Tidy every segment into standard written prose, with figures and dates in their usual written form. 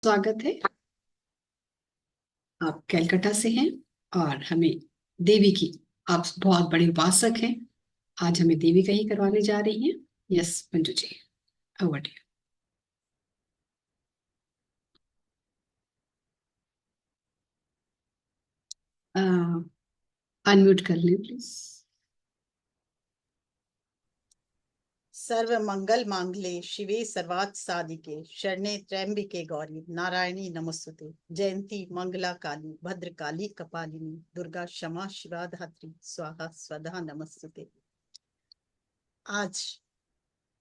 स्वागत है। आप कलकत्ता से हैं और हमें देवी की, आप बहुत बड़े उपासक हैं। आज हमें देवी का ही करवाने जा रही हैं। Yes Manju ji, over to you. Unmute कर लें प्लीज। सर्व मंगल मांगले शिवे सर्वार्थ साधिके शरणे त्र्यंबिके गौरी नारायणी नमस्तुते। जयंती मंगला काली भद्रकाली कपालिनी दुर्गा क्षमा शिवा धात्री स्वाहा स्वधा नमस्तुते। आज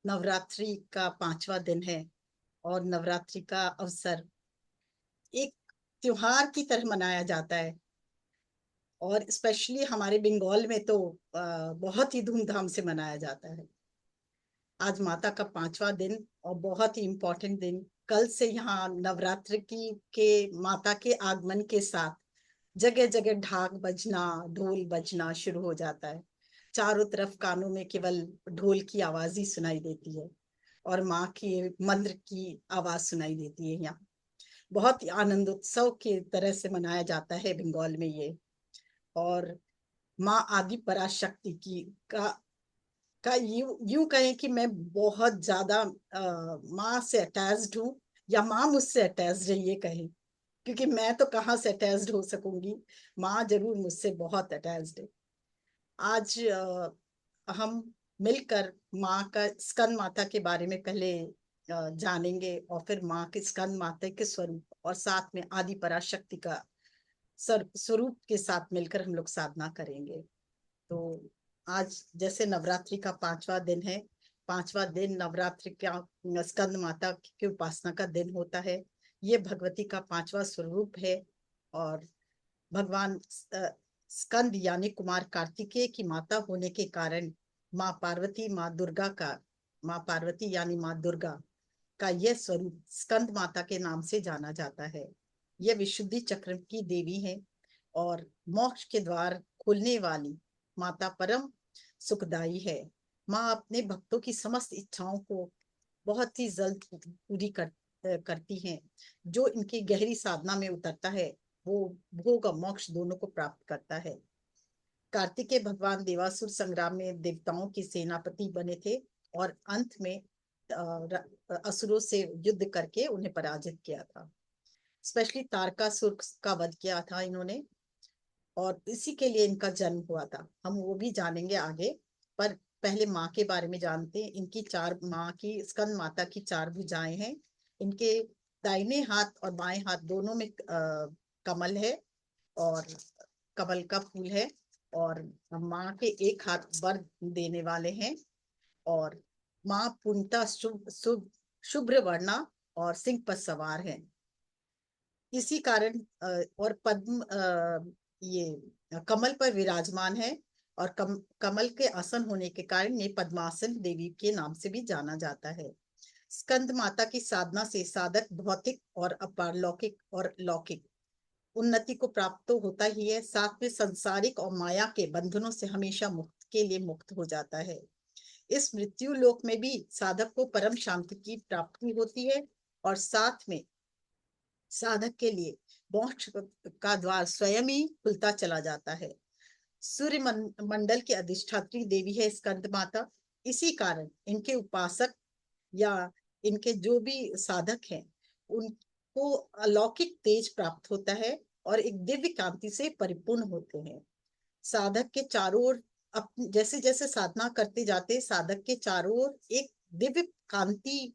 नवरात्रि का 5वां दिन है और नवरात्रि का अवसर एक त्योहार की तरह मनाया जाता है और स्पेशली हमारे बंगाल में तो बहुत ही धूमधाम से मनाया जाता है। आज माता का 5वां दिन और बहुत ही इम्पोर्टेंट दिन। कल से यहाँ नवरात्र की के माता के आगमन के साथ जगह जगह ढाक बजना, ढोल बजना शुरू हो जाता है। चारों तरफ कानों में केवल ढोल की आवाज ही सुनाई देती है और माँ की मंत्र की आवाज सुनाई देती है। यहाँ बहुत ही आनंद उत्सव की तरह से मनाया जाता है बंगाल में ये। और माँ आदि पराशक्ति की का यूं कहें कि मैं बहुत ज्यादा माँ से अटैच्ड हूँ या माँ मुझसे अटैच्ड है ये कहें, क्योंकि मैं तो कहाँ से अटैच्ड हो सकूंगी। माँ जरूर मुझसे बहुत अटैच्ड है। आज हम मिलकर माँ का स्कंद माता के बारे में पहले जानेंगे और फिर माँ के स्कंद माता के स्वरूप और साथ में आदि पराशक्ति का स्वरूप के साथ मिलकर हम लोग साधना करेंगे। तो आज जैसे नवरात्रि का 5वां दिन है, 5वां दिन नवरात्रि का स्कंद माता की उपासना का दिन होता है। ये भगवती का 5वां स्वरूप है और भगवान स्कंद यानी कुमार कार्तिकेय की माता होने के कारण माँ पार्वती, माँ पार्वती यानी माँ दुर्गा का यह स्वरूप स्कंद माता के नाम से जाना जाता है। यह विशुद्धि चक्र की देवी है और मोक्ष के द्वार खोलने वाली माता परम सुखदाई है। माँ अपने भक्तों की समस्त इच्छाओं को बहुत ही जल्द पूरी करती हैं। जो इनकी गहरी साधना में उतरता है वो भोग और मोक्ष दोनों को प्राप्त करता है। कार्तिकेय भगवान देवासुर संग्राम में देवताओं की सेनापति बने थे और अंत में असुरों से युद्ध करके उन्हें पराजित किया था। स्पेशली तारकासुर का वध किया था इन्होंने और इसी के लिए इनका जन्म हुआ था। हम वो भी जानेंगे आगे, पर पहले माँ के बारे में जानते हैं। इनकी माँ की स्कंद माता की 4 भुजाएं हैं। इनके दाहिने हाथ और बाएं हाथ दोनों में कमल है और कमल का फूल है और माँ के एक हाथ वर देने वाले हैं और माँ पूर्णतः शुभ्र वर्णा और सिंह पर सवार है। इसी कारण और पद्म ये कमल पर विराजमान है और कमल के आसन होने के कारण ये पद्मासन देवी के नाम से भी जाना जाता है। स्कंद माता की साधना से साधक भौतिक और अपारलौकिक और लौकिक उन्नति को प्राप्त तो होता ही है, साथ में संसारिक और माया के बंधनों से हमेशा मुक्त के लिए मुक्त हो जाता है। इस मृत्यु लोक में भी साधक को परम शांति की प्राप्ति होती है और साथ में साधक के लिए मोक्ष का द्वार स्वयं ही खुलता चला जाता है। सूर्य मंडल की अधिष्ठात्री देवी है स्कंद माता। इसी कारण इनके उपासक या इनके जो भी साधक हैं उनको अलौकिक तेज प्राप्त होता है और एक दिव्य कांति से परिपूर्ण होते हैं। साधक के चारों ओर जैसे जैसे साधना करते जाते साधक के चारों ओर एक दिव्य कांति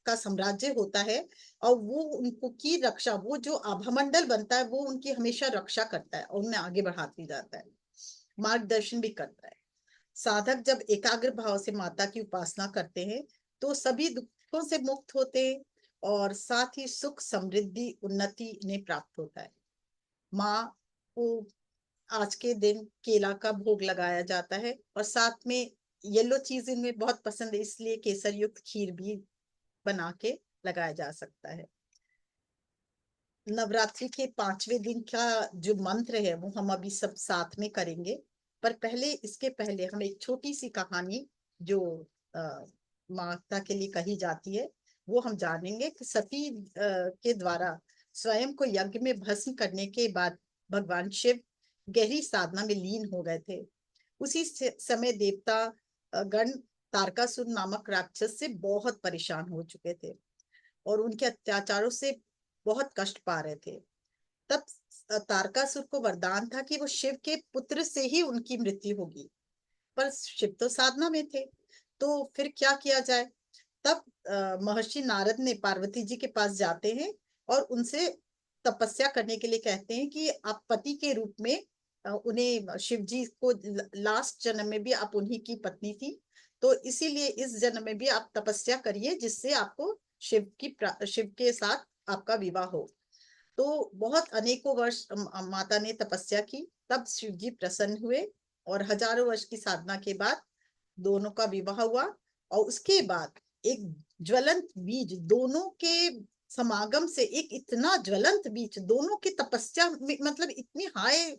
का साम्राज्य होता है और वो उनको की रक्षा, वो जो आभामंडल बनता है वो उनकी हमेशा रक्षा करता है और उन्हें आगे बढ़ाती जाता है, मार्गदर्शन भी करता है। साधक जब एकाग्र भाव से माता की उपासना करते हैं तो सभी दुखों से मुक्त होते हैं और साथ ही सुख, समृद्धि, उन्नति इन्हें प्राप्त होता है। माँ को आज के दिन केला का भोग लगाया जाता है और साथ में येलो चीज इनमें बहुत पसंद है, इसलिए केसर युक्त खीर भी बना के लगाया जा सकता है। नवरात्रि के 5वें दिन का जो मंत्र है वो हम अभी सब साथ में करेंगे, पर पहले इसके पहले हम एक छोटी सी कहानी जो माता के लिए कही जाती है वो हम जानेंगे कि सती के द्वारा स्वयं को यज्ञ में भस्म करने के बाद भगवान शिव गहरी साधना में लीन हो गए थे। उसी समय देवता गण तारकासुर नामक राक्षस से बहुत परेशान हो चुके थे और उनके अत्याचारों से बहुत कष्ट पा रहे थे। तब तारकासुर को वरदान था कि वो शिव के पुत्र से ही उनकी मृत्यु होगी, पर शिव तो साधना में थे, तो फिर क्या किया जाए। तब महर्षि नारद ने पार्वती जी के पास जाते हैं और उनसे तपस्या करने के लिए कहते हैं कि आप पति के रूप में उन्हें, शिव जी को लास्ट जन्म में भी आप उन्हीं की पत्नी थी, तो इसीलिए इस जन्म में भी आप तपस्या करिए जिससे आपको शिव के साथ आपका विवाह हो। तो बहुत अनेकों वर्ष माता ने तपस्या की, तब शिव जी प्रसन्न हुए और हजारों वर्ष की साधना के बाद दोनों का विवाह हुआ। और उसके बाद एक ज्वलंत बीज, दोनों के समागम से एक इतना ज्वलंत बीज, दोनों की तपस्या मतलब इतनी हाई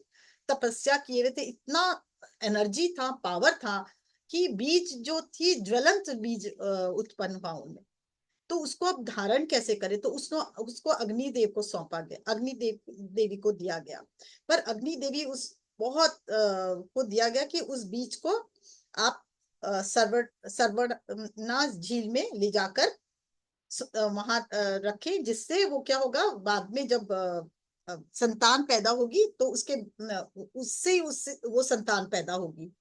तपस्या किए हुए थे, इतना एनर्जी था, पावर था कि बीज जो थी ज्वलंत बीज उत्पन्न हुआ उनमें। तो उसको अब धारण कैसे करे, तो उसको उसको अग्निदेव को सौंपा गया, देवी को दिया गया। पर अग्नि देवी उस बहुत को दिया गया कि उस बीज को आप सर्वनाथ झील में ले जाकर वहां रखें, जिससे वो क्या होगा, बाद में जब संतान पैदा होगी तो उससे वो संतान पैदा होगी।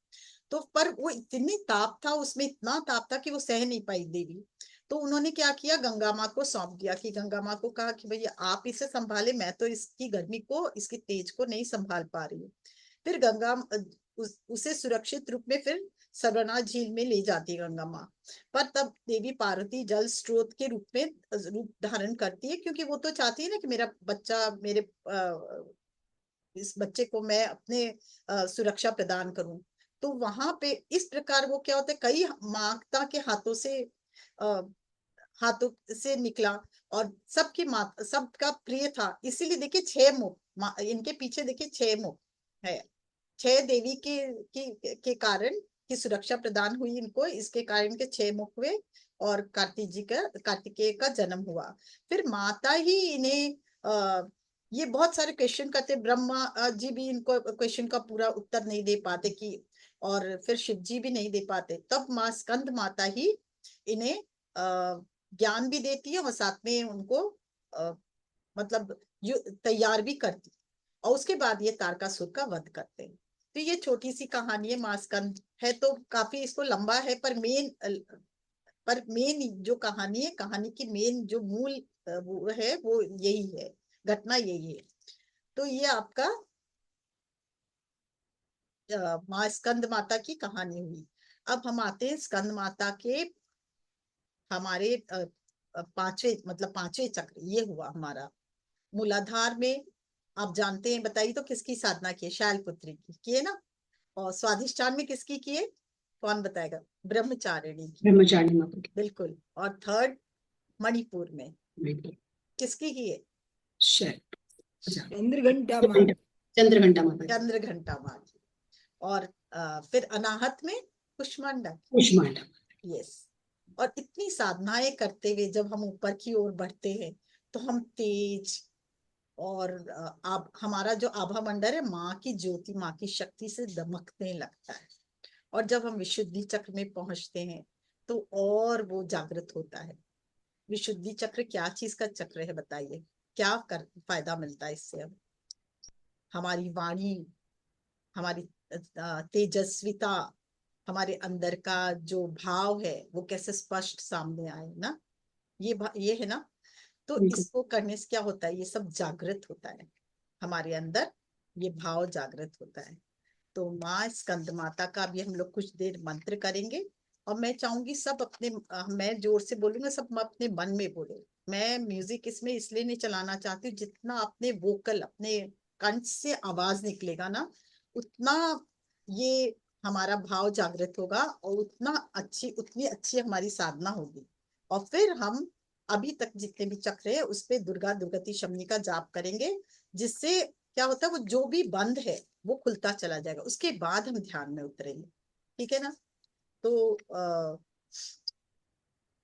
तो पर वो इतनी ताप था उसमें, इतना ताप था कि वो सह नहीं पाई देवी। तो उन्होंने क्या किया, गंगा माँ को सौंप दिया, कि गंगा माँ को कहा कि भैया आप इसे संभाले, मैं तो इसकी गर्मी को, इसकी तेज को नहीं संभाल पा रही हूँ। फिर उसे सुरक्षित रूप में फिर सर्वनाथ झील में ले जाती है गंगा माँ। पर तब देवी पार्वती जल स्रोत के रूप में रूप धारण करती है, क्योंकि वो तो चाहती है ना कि मेरा बच्चा, इस बच्चे को मैं अपने सुरक्षा प्रदान करूं। तो वहां पे इस प्रकार वो क्या होता है, कई माता के आ, हाथों से निकला और सबका प्रिय था। इसीलिए देखिए 6 मुख, इनके पीछे देखिए 6 मुख है। 6 देवी के कारण की सुरक्षा प्रदान हुई इनको, इसके कारण के 6 मुख हुए और कार्तिकेय का जन्म हुआ। फिर माता ही इन्हें ये बहुत सारे क्वेश्चन करते, ब्रह्मा जी भी इनको क्वेश्चन का पूरा उत्तर नहीं दे पाते कि, और फिर शिव जी भी नहीं दे पाते, तब माँ स्कंद माता ही इन्हें ज्ञान भी देती है और साथ में उनको अ, मतलब तैयार भी करती है। और उसके बाद ये तारकासुर का वध करते हैं। तो ये छोटी सी कहानी है, माँ स्कंद है, तो काफी इसको लंबा है, पर मेन जो कहानी है, कहानी की मेन जो मूल वो है, वो यही है, घटना यही है। तो ये आपका माँ स्कंद माता की कहानी हुई। अब हम आते हैं स्कंद माता के, हमारे 5वें चक्र, ये हुआ हमारा मूलाधार में। आप जानते हैं, बताइए तो किसकी साधना की है, शैलपुत्री की है ना। और स्वाधिष्ठान में किसकी की है, कौन बताएगा, ब्रह्मचारिणी की। ब्रह्मचारी माता की। बिल्कुल। और थर्ड मणिपुर में बिल्कुल। किसकी की है, शर अच्छा, चंद्रघंटा माँ। चंद्रघंटा माता की। चंद्रघंटा माँ की। और फिर अनाहत में कुष्मांडा की। कुष्मांडा। यस। और इतनी साधनाएं करते हुए जब हम ऊपर की ओर बढ़ते हैं तो हम तेज, और हमारा जो आभा मंडल है, माँ की ज्योति, माँ की शक्ति से दमकने लगता है। और जब हम विशुद्धि चक्र में पहुंचते हैं तो और वो जागृत होता है। विशुद्धि चक्र क्या चीज का चक्र है, बताइए, क्या फायदा मिलता है इससे। हम हमारी वाणी, हमारी तेजस्विता, हमारे अंदर का जो भाव है वो कैसे स्पष्ट सामने आए ना, ये है ना। तो बिल्कुल। इसको करने से क्या होता है, ये सब जागृत होता है हमारे अंदर, ये भाव जागृत होता है। तो माँ स्कंद माता का भी हम लोग कुछ देर मंत्र करेंगे। और मैं चाहूंगी सब अपने मैं जोर से बोलूंगा, सब अपने मन में बोले। मैं म्यूजिक इसमें इसलिए नहीं चलाना चाहती हूँ, जितना अपने वोकल, अपने कंठ से आवाज निकलेगा ना, उतना ये हमारा भाव जागृत होगा और उतनी अच्छी हमारी साधना होगी। और फिर हम अभी तक जितने भी चक्र है उस पे दुर्गा दुर्गति शमनी का जाप करेंगे, जिससे क्या होता है, वो जो भी बंद है वो खुलता चला जाएगा। उसके बाद हम ध्यान में उतरेंगे, ठीक है ना। तो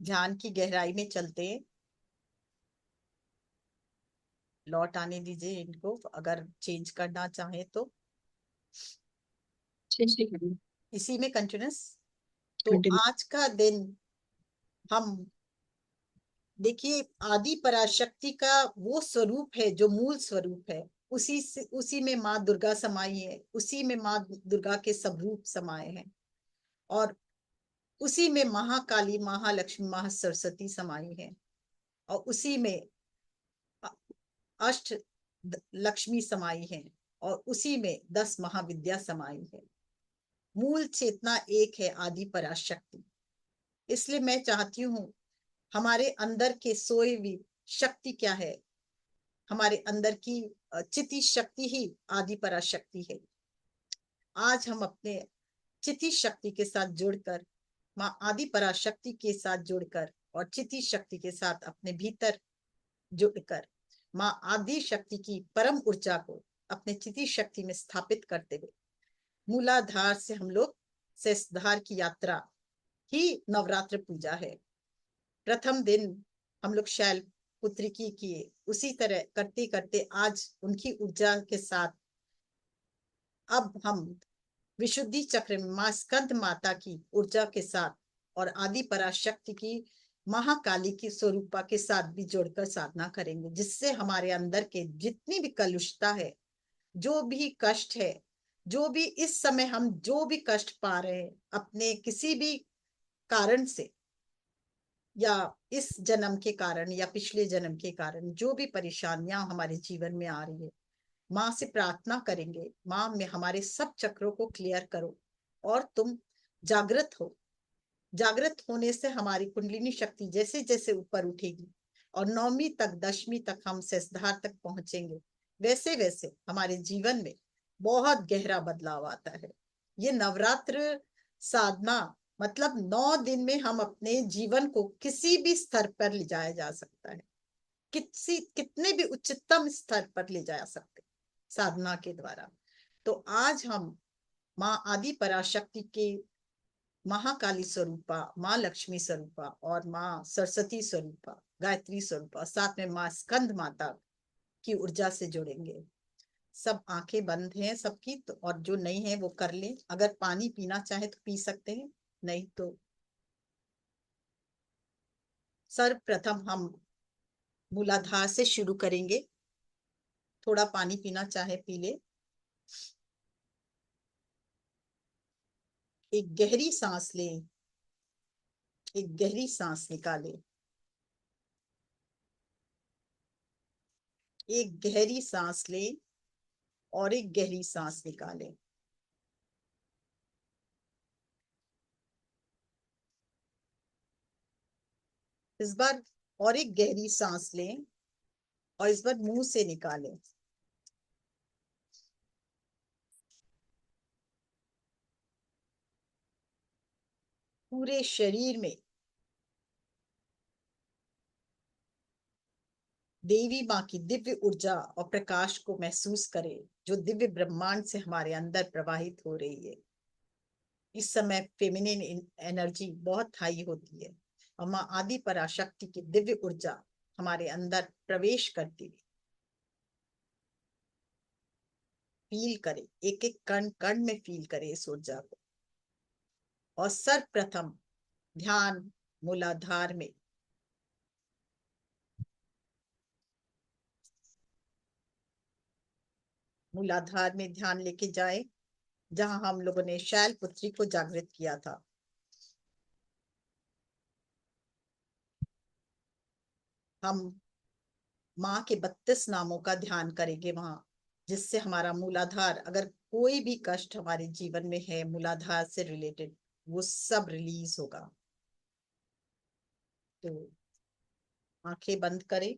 ध्यान की गहराई में चलते हैं। लौट आने दीजिए इनको, अगर चेंज करना चाहे तो करिए। इसी में कंटिन्यूस। तो कंटिन्यू। आज का दिन हम देखिए, आदि पराशक्ति का वो स्वरूप है जो मूल स्वरूप है, उसी में माँ दुर्गा समाई है, उसी में माँ दुर्गा के सब रूप समाये हैं, और उसी में महाकाली, महालक्ष्मी, महासरस्वती समाई है, और उसी में अष्ट लक्ष्मी समाई है, और उसी में 10 महाविद्या समाई है। मूल चेतना एक है, आदि पराशक्ति। इसलिए मैं चाहती हूँ, हमारे अंदर के सोई हुई शक्ति क्या है, हमारे अंदर की चिति शक्ति ही आदि पराशक्ति है। आज हम अपने चिति शक्ति के साथ जुड़कर, माँ आदि पराशक्ति के साथ जुड़कर, और चिति शक्ति के साथ अपने भीतर जुड़कर, माँ आदि शक्ति की परम ऊर्जा को अपने चिति शक्ति में स्थापित करते हुए, मूलाधार से हम लोग शेषधार की यात्रा ही नवरात्र पूजा है। प्रथम दिन हम लोग शैल पुत्री की किए, उसी तरह करते करते आज उनकी ऊर्जा के साथ अब हम विशुद्धि चक्र में मां स्कंद माता की ऊर्जा के साथ और आदि पराशक्ति की महाकाली की स्वरूपा के साथ भी जोड़कर साधना करेंगे, जिससे हमारे अंदर के जितनी भी कलुषता है, जो भी कष्ट है, जो भी इस समय हम जो भी कष्ट पा रहे हैं अपने किसी भी कारण से, या इस जन्म के कारण या पिछले जन्म के कारण, जो भी परेशानियां हमारे जीवन में आ रही है, माँ से प्रार्थना करेंगे, माँ में हमारे सब चक्रों को क्लियर करो और तुम जागृत हो। जागृत होने से हमारी कुंडलिनी शक्ति जैसे जैसे ऊपर उठेगी और 9वीं तक 10वीं तक हम शेषधार तक पहुंचेंगे, वैसे वैसे हमारे जीवन में बहुत गहरा बदलाव आता है। ये नवरात्र साधना मतलब 9 दिन में हम अपने जीवन को किसी भी स्तर पर ले जाया जा सकता है, कितने भी उच्चतम स्तर पर ले जा सकते साधना के द्वारा। तो आज हम माँ आदि पराशक्ति के महाकाली स्वरूपा, माँ लक्ष्मी स्वरूपा और माँ सरस्वती स्वरूपा, गायत्री स्वरूपा, साथ में माँ स्कंद माता की ऊर्जा से जुड़ेंगे। सब आंखें बंद हैं सबकी, तो और जो नहीं है वो कर ले, अगर पानी पीना चाहे तो पी सकते हैं, नहीं तो सर्वप्रथम हम मूलाधार से शुरू करेंगे। थोड़ा पानी पीना चाहे पी ले। एक गहरी सांस ले, एक गहरी सांस निकाले, एक गहरी सांस ले और एक गहरी सांस निकाले। इस बार और एक गहरी सांस लें और इस बार मुंह से निकालें। पूरे शरीर में देवी माँ की दिव्य ऊर्जा और प्रकाश को महसूस करें, जो दिव्य ब्रह्मांड से हमारे अंदर प्रवाहित हो रही है। इस समय फेमिनिन एनर्जी बहुत हाई होती है और माँ आदि पराशक्ति की दिव्य ऊर्जा हमारे अंदर प्रवेश करती है। फील करें, एक एक कण कण में फील करें इस ऊर्जा को। और सर्वप्रथम ध्यान मूलाधार में, मूलाधार में ध्यान लेके जाए, जहां हम लोगों ने शैल पुत्री को जागृत किया था। हम माँ के 32 नामों का ध्यान करेंगे वहां, जिससे हमारा मूलाधार, अगर कोई भी कष्ट हमारे जीवन में है मूलाधार से रिलेटेड, वो सब रिलीज होगा। तो आंखें बंद करें।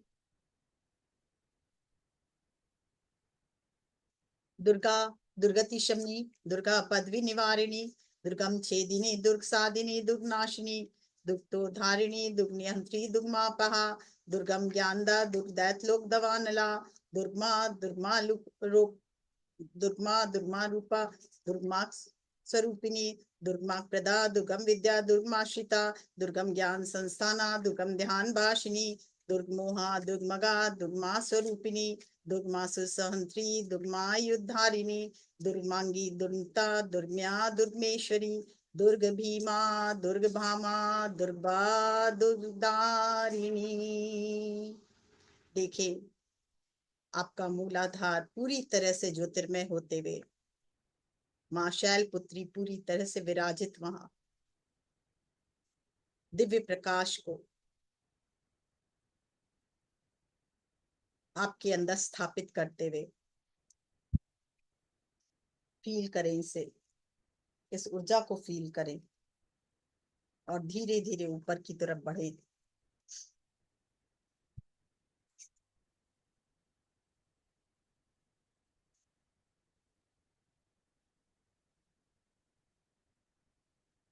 दुर्गा दुर्गतिशमनी, दुर्गा पदवी निवारिणी, दुर्गम छेदिनी, दुर्ग साधिनी, दुर्गनाशिनी, दुर्गोधारिणी, दुर्गनियंत्री, दुर्गमापहा, दुर्गम ज्ञानदा, दुर्गदैत्यलोक दवानला, दुर्गमा दुर्गमा रूपा, दुर्गमा स्वरूपिणी, दुर्गमा प्रदा दुर्गम विद्या दुर्गमाश्रिता दुर्गम ज्ञान संस्थाना दुर्गम ध्यान भाषिनी दुर्गमोहा दुर्गमगा दुर्गमा स्वरूपिणी दुर्गमा सुसहंत्री दुर्गमा युद्धारिणी दुर्गमांगी दुर्गता दुर्म्या दुर्गमेश्वरी दुर्ग भीमा दुर्ग भामा दुर्गा दुर्गदारिणी। देखिए आपका मूलाधार पूरी तरह से ज्योतिर्मय होते हुए मां शैलपुत्री पूरी तरह से विराजित वहां दिव्य प्रकाश को आपके अंदर स्थापित करते हुए फील करें इसे, इस ऊर्जा को फील करें और धीरे धीरे ऊपर की तरफ बढ़े।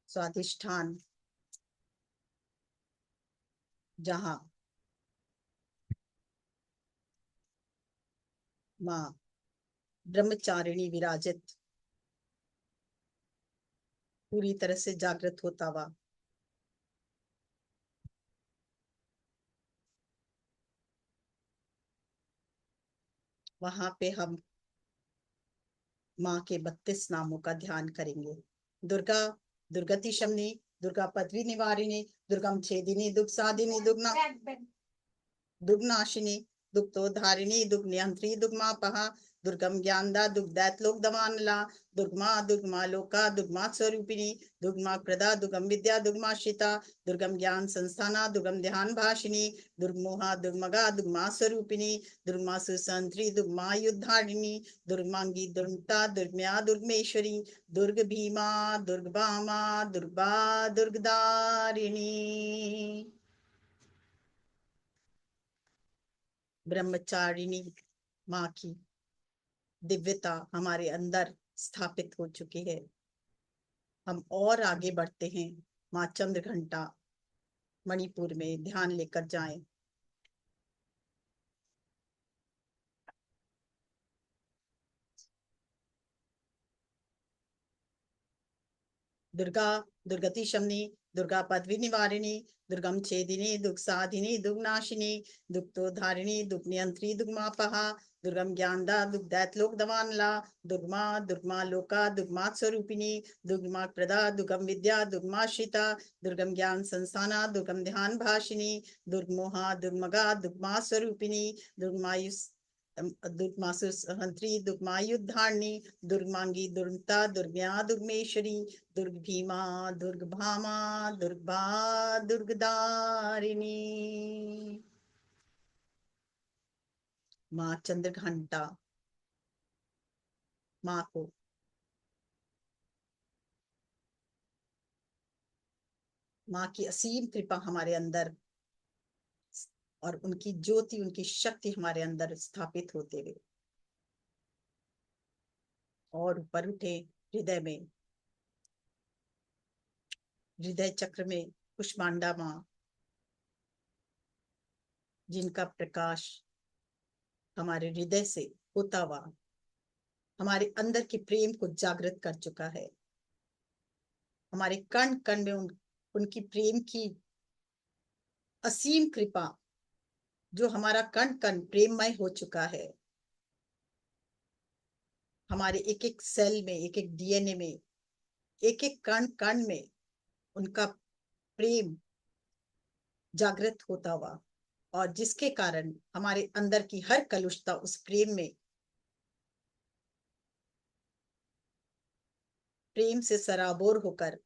स्वाधिष्ठान जहां मां ब्रह्मचारिणी विराजित पूरी तरह से जागृत होता हुआ वहां पे हम माँ के 32 नामों का ध्यान करेंगे। दुर्गा दुर्गति शमनी दुर्गा पदवी निवारिणी दुर्गम छेदिनी दुख साधिनी दुग्ना दुग्नाशिनी दुग्धोधारिणी दुग्ध नियंत्री दुग्मापहा दुर्गम ज्ञानदा दुग्धैत लोक दवानला दुर्गमा दुर्गमा लोका दुर्गमा स्वरूपिणी दुर्गमा प्रदा दुर्गम विद्या दुर्गमाश्रिता दुर्गम ज्ञान संस्थाना दुर्गम ध्यान भाषिनी दुर्गमोहा दुर्गमगा दुर्गमा स्वरूपिणी दुर्गमा सुसंत्री दुर्गमा युद्धारिणी दुर्गमांगी दुर्गता दुर्गम्या दुर्गमेश्वरी दुर्ग भीमा दुर्गभामा दुर्गा दुर्गदारिणी। ब्रह्मचारिणी माँ की दिव्यता हमारे अंदर स्थापित हो चुकी है। हम और आगे बढ़ते हैं। माँ चंद्र घंटा मणिपुर में ध्यान लेकर जाएं। दुर्गा दुर्गति शमनी दुर्गा पदवी निवारिणी दुर्गम छेदिनी दुख साधिनी दुग्नाशिनी दुग्धोधारिणी दुख नियंत्री दुग्मापहा दुर्गम ज्ञानदा दुग्धैत लोक दवानला दुर्गमा दुर्गमा लोका दुर्गमा स्वरूपिणी दुर्गमा प्रदा दुर्गम विद्या दुर्गमाश्रिता दुर्गम ज्ञान संस्थाना दुर्गम ध्यान भाषिनी दुर्गमोहा दुर्गमगा दुर्गमा स्वरूपिणी दुर्गमायुष दुर्गमासुहंत्री दुर्गमायुद्धारिणी दुर्गमांगी दुर्गता दुर्ग्या दुर्गमेश्वरी दुर्ग भीमा दुर्ग भामा दुर्गा दुर्गदारिणी। माँ चंद्रघंटा माँ को माँ की असीम कृपा हमारे अंदर और उनकी ज्योति उनकी शक्ति हमारे अंदर स्थापित होते हुए और ऊपर उठे हृदय में हृदय चक्र में कुष्मांडा माँ जिनका प्रकाश हमारे हृदय से होता हुआ हमारे अंदर के प्रेम को जागृत कर चुका है। हमारे कण कण में उनकी प्रेम की असीम कृपा जो हमारा कण कण प्रेममय हो चुका है। हमारे एक एक सेल में एक एक डीएनए में एक एक कण कण में उनका प्रेम जागृत होता हुआ और जिसके कारण हमारे अंदर की हर कलुषता उस प्रेम से सराबोर होकर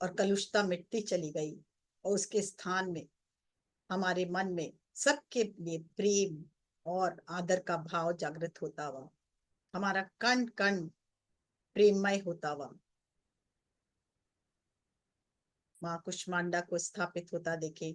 और कलुषता मिटती चली गई और उसके स्थान में हमारे मन में सबके लिए प्रेम और आदर का भाव जागृत होता हुआ हमारा कण कण प्रेममय होता हुआ माँ कुष्मांडा को स्थापित होता देखे।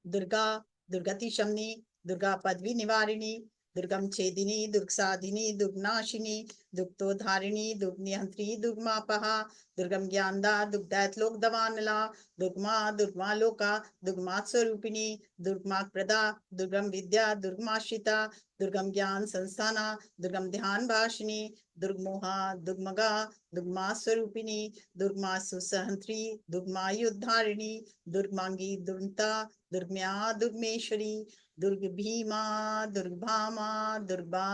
दुर्गा दुर्गति शमनी दुर्गा पदवी निवारिणी दुर्गम छेदिनी दुर्ग साधिनी दुर्गनाशिनी दुग्धोधारिणी दुग्निहंत्री दुग्मापहा दुर्गम ज्ञानदा दुग्धैतलोक दवानला दुर्गमा दुर्गमालोका दुर्गमात् स्वरूपिणी दुर्गमात् प्रदा दुर्गम विद्या दुर्गमाश्रिता दुर्गम ज्ञान संस्थाना दुर्गम ध्यान भाषिणी दुर्गमोहा दुर्गमगा दुर्गमा स्वरूपिणी दुर्गमा सुसहंत्री दुर्गमायुद्धारिणी दुर्गमांगी दुर्गता दुर्गम्या दुर्गमेश्वरी दुर्ग भीमा दुर्गभामा दुर्गा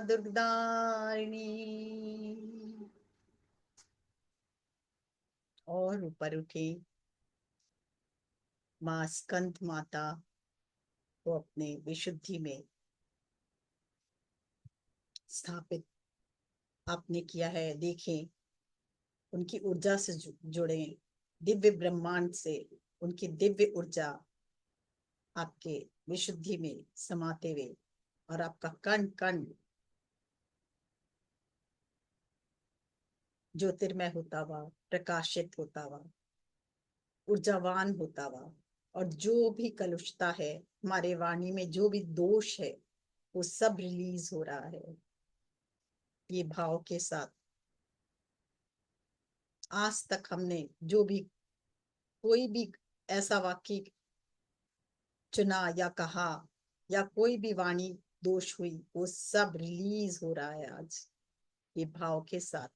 दुर्गदारिणी। और ऊपर उठे, माँ स्कंद माता को अपने विशुद्धि में स्थापित आपने किया है। देखें, उनकी ऊर्जा से जुड़े, दिव्य ब्रह्मांड से उनकी दिव्य ऊर्जा आपके विशुद्धि में समाते हुए और आपका कण कण ज्योतिर्मय होता हुआ, प्रकाशित होता हुआ, ऊर्जावान हुआ हुआ, और जो भी कलुषता है हमारे वाणी में, जो भी दोष है, वो सब रिलीज हो रहा है। ये भाव के साथ आज तक हमने जो भी कोई भी ऐसा वाक्य चुना या कहा या कोई भी वाणी दोष हुई, वो सब रिलीज हो रहा है आज ये भाव के साथ।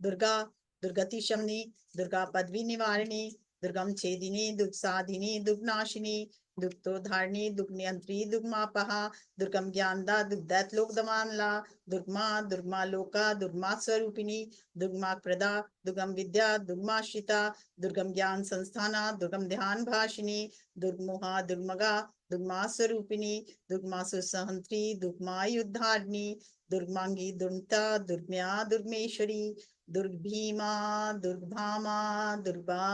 दुर्गा दुर्गति शमनी दुर्गा पदवी निवारिणी दुर्गम छेदिनी दुख साधिनी दुख नाशिनी दुग्धोधारिणी दुख नियंत्री दुर्गमापहा दुर्गम ज्ञानदा दुग्धैतलोक दमानला दुर्गमा दुर्गमा लोका दुर्गमा स्वरूपिणी दुर्गमा प्रदा दुर्गम विद्या दुर्गमाश्रिता दुर्गम ज्ञान संस्थाना दुर्गम ध्यान भाषिनी दुर्गमोहा दुर्गमगा दुर्गमा स्वरूपिणी दुर्गमा सुसहंत्री दुर्गमा युद्धारिणी दुर्गमांगी दुर्गता दुर्गम्या दुर्गमेश्वरी दुर्ग भीमा दुर्गभामा दुर्गा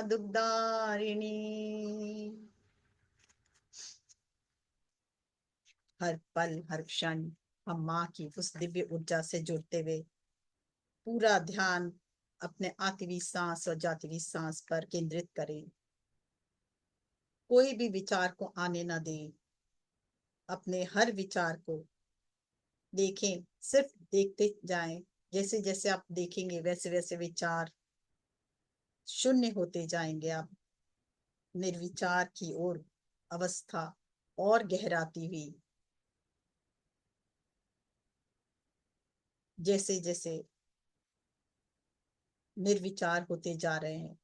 दुर्गदारिणी। हर पल हर क्षण हम माँ की उस दिव्य ऊर्जा से जुड़ते हुए पूरा ध्यान अपने आतिवी सांस और जातिवी सांस पर केंद्रित करें। कोई भी विचार को आने न दें। अपने हर विचार को देखें, सिर्फ देखते जाएं। जैसे जैसे आप देखेंगे वैसे वैसे विचार शून्य होते जाएंगे। आप निर्विचार की ओर अवस्था और गहराती हुई, जैसे जैसे निर्विचार होते जा रहे हैं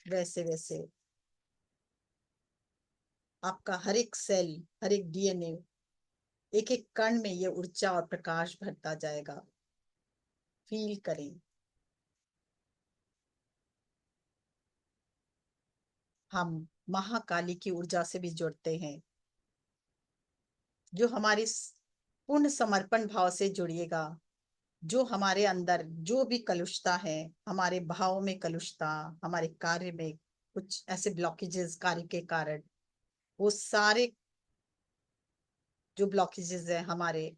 वैसे वैसे आपका हर एक सेल, हर एक डीएनए, एक एक कण में ये ऊर्जा और प्रकाश भरता जाएगा। फील करें। हम महाकाली की ऊर्जा से भी जुड़ते हैं, जो हमारी पूर्ण समर्पण भाव से जुड़िएगा। जो हमारे अंदर जो भी कलुषता है, हमारे भाव में कलुषता, हमारे कार्य में कुछ ऐसे ब्लॉकेजेस कार्य के कारण, वो सारे जो ब्लॉकेजेस है हमारे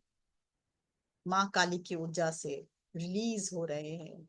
माँ काली की ऊर्जा से रिलीज हो रहे हैं।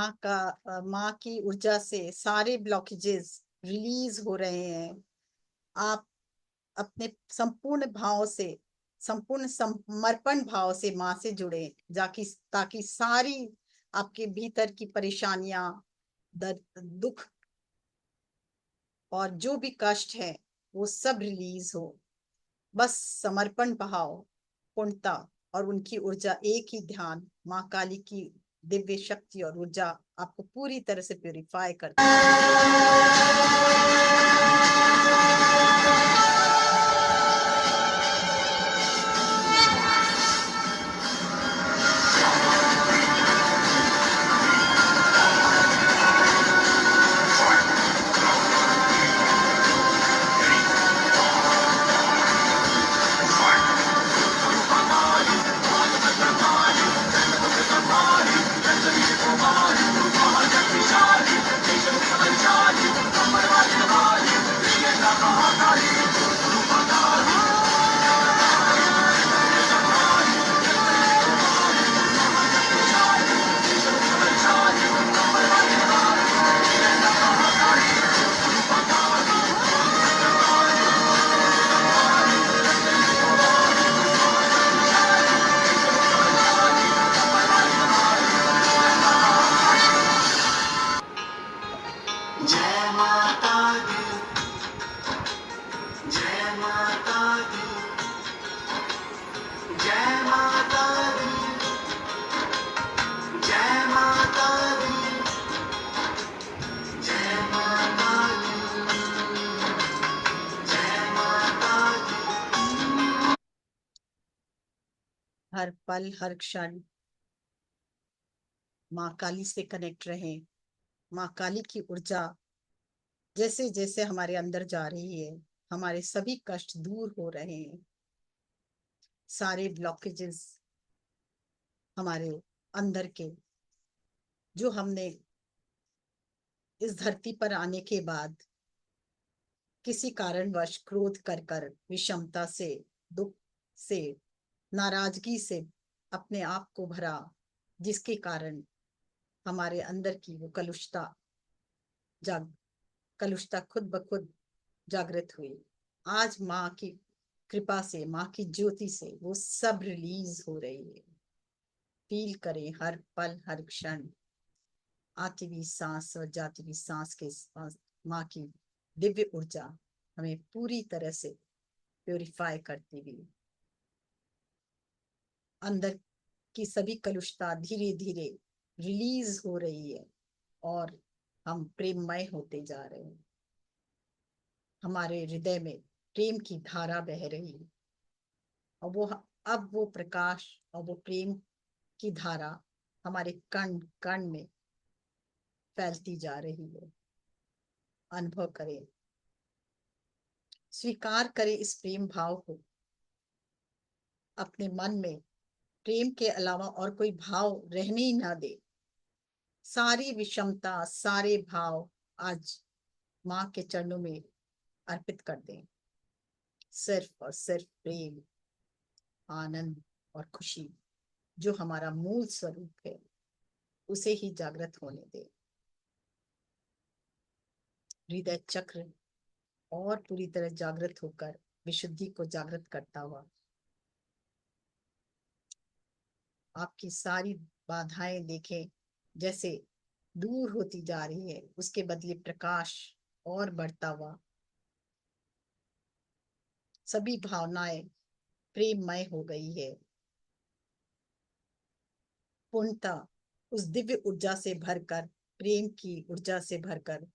माँ की ऊर्जा से सारे ब्लॉकेजेस रिलीज हो रहे हैं। आप अपने संपूर्ण भाव से, संपूर्ण समर्पण भाव से माँ से जुड़े, जाकि ताकि सारी आपके भीतर की परेशानियां, दर्द, दुख और जो भी कष्ट है वो सब रिलीज हो। बस समर्पण भाव, पूर्णता और उनकी ऊर्जा, एक ही ध्यान, माँ काली की दिव्य शक्ति और ऊर्जा आपको पूरी तरह से प्यूरिफाई करती जय माता दी, जय माता दी, जय माता दी, जय माता दी, जय माता दी, जय माता दी। हर पल हर क्षण माँ काली से कनेक्ट रहें। माँ काली की ऊर्जा जैसे जैसे हमारे अंदर जा रही है, हमारे सभी कष्ट दूर हो रहे हैं। सारे ब्लॉकेजेस हमारे अंदर के, जो हमने इस धरती पर आने के बाद किसी कारणवश क्रोध कर कर, विषमता से, दुख से, नाराजगी से अपने आप को भरा, जिसके कारण हमारे अंदर की वो कलुषता खुद ब खुद जागृत हुई। आज माँ की कृपा से, माँ की ज्योति से वो सब रिलीज हो रही है। फील करें हर पल हर क्षण, आती हुई सांस और जाती हुई सांस के साथ माँ की दिव्य ऊर्जा हमें पूरी तरह से प्योरीफाई करती हुई, अंदर की सभी कलुषता धीरे धीरे रिलीज हो रही है और हम प्रेममय होते जा रहे हैं। हमारे हृदय में प्रेम की धारा बह रही है और अब वो प्रकाश और वो प्रेम की धारा हमारे कण कण में फैलती जा रही है। अनुभव करें, स्वीकार करें इस प्रेम भाव को। अपने मन में प्रेम के अलावा और कोई भाव रहने ही ना दे। सारी विषमता, सारे भाव आज माँ के चरणों में अर्पित कर दें। सिर्फ और सिर्फ प्रेम, आनंद और खुशी, जो हमारा मूल स्वरूप है, उसे ही जागृत होने दें। हृदय चक्र और पूरी तरह जागृत होकर विशुद्धि को जागृत करता हुआ आपकी सारी बाधाएं देखें जैसे दूर होती जा रही है, उसके बदले प्रकाश और बढ़ता हुआ, सभी भावनाएं प्रेममय हो गई है। पूर्णता उस दिव्य ऊर्जा से भरकर, प्रेम की ऊर्जा से भरकर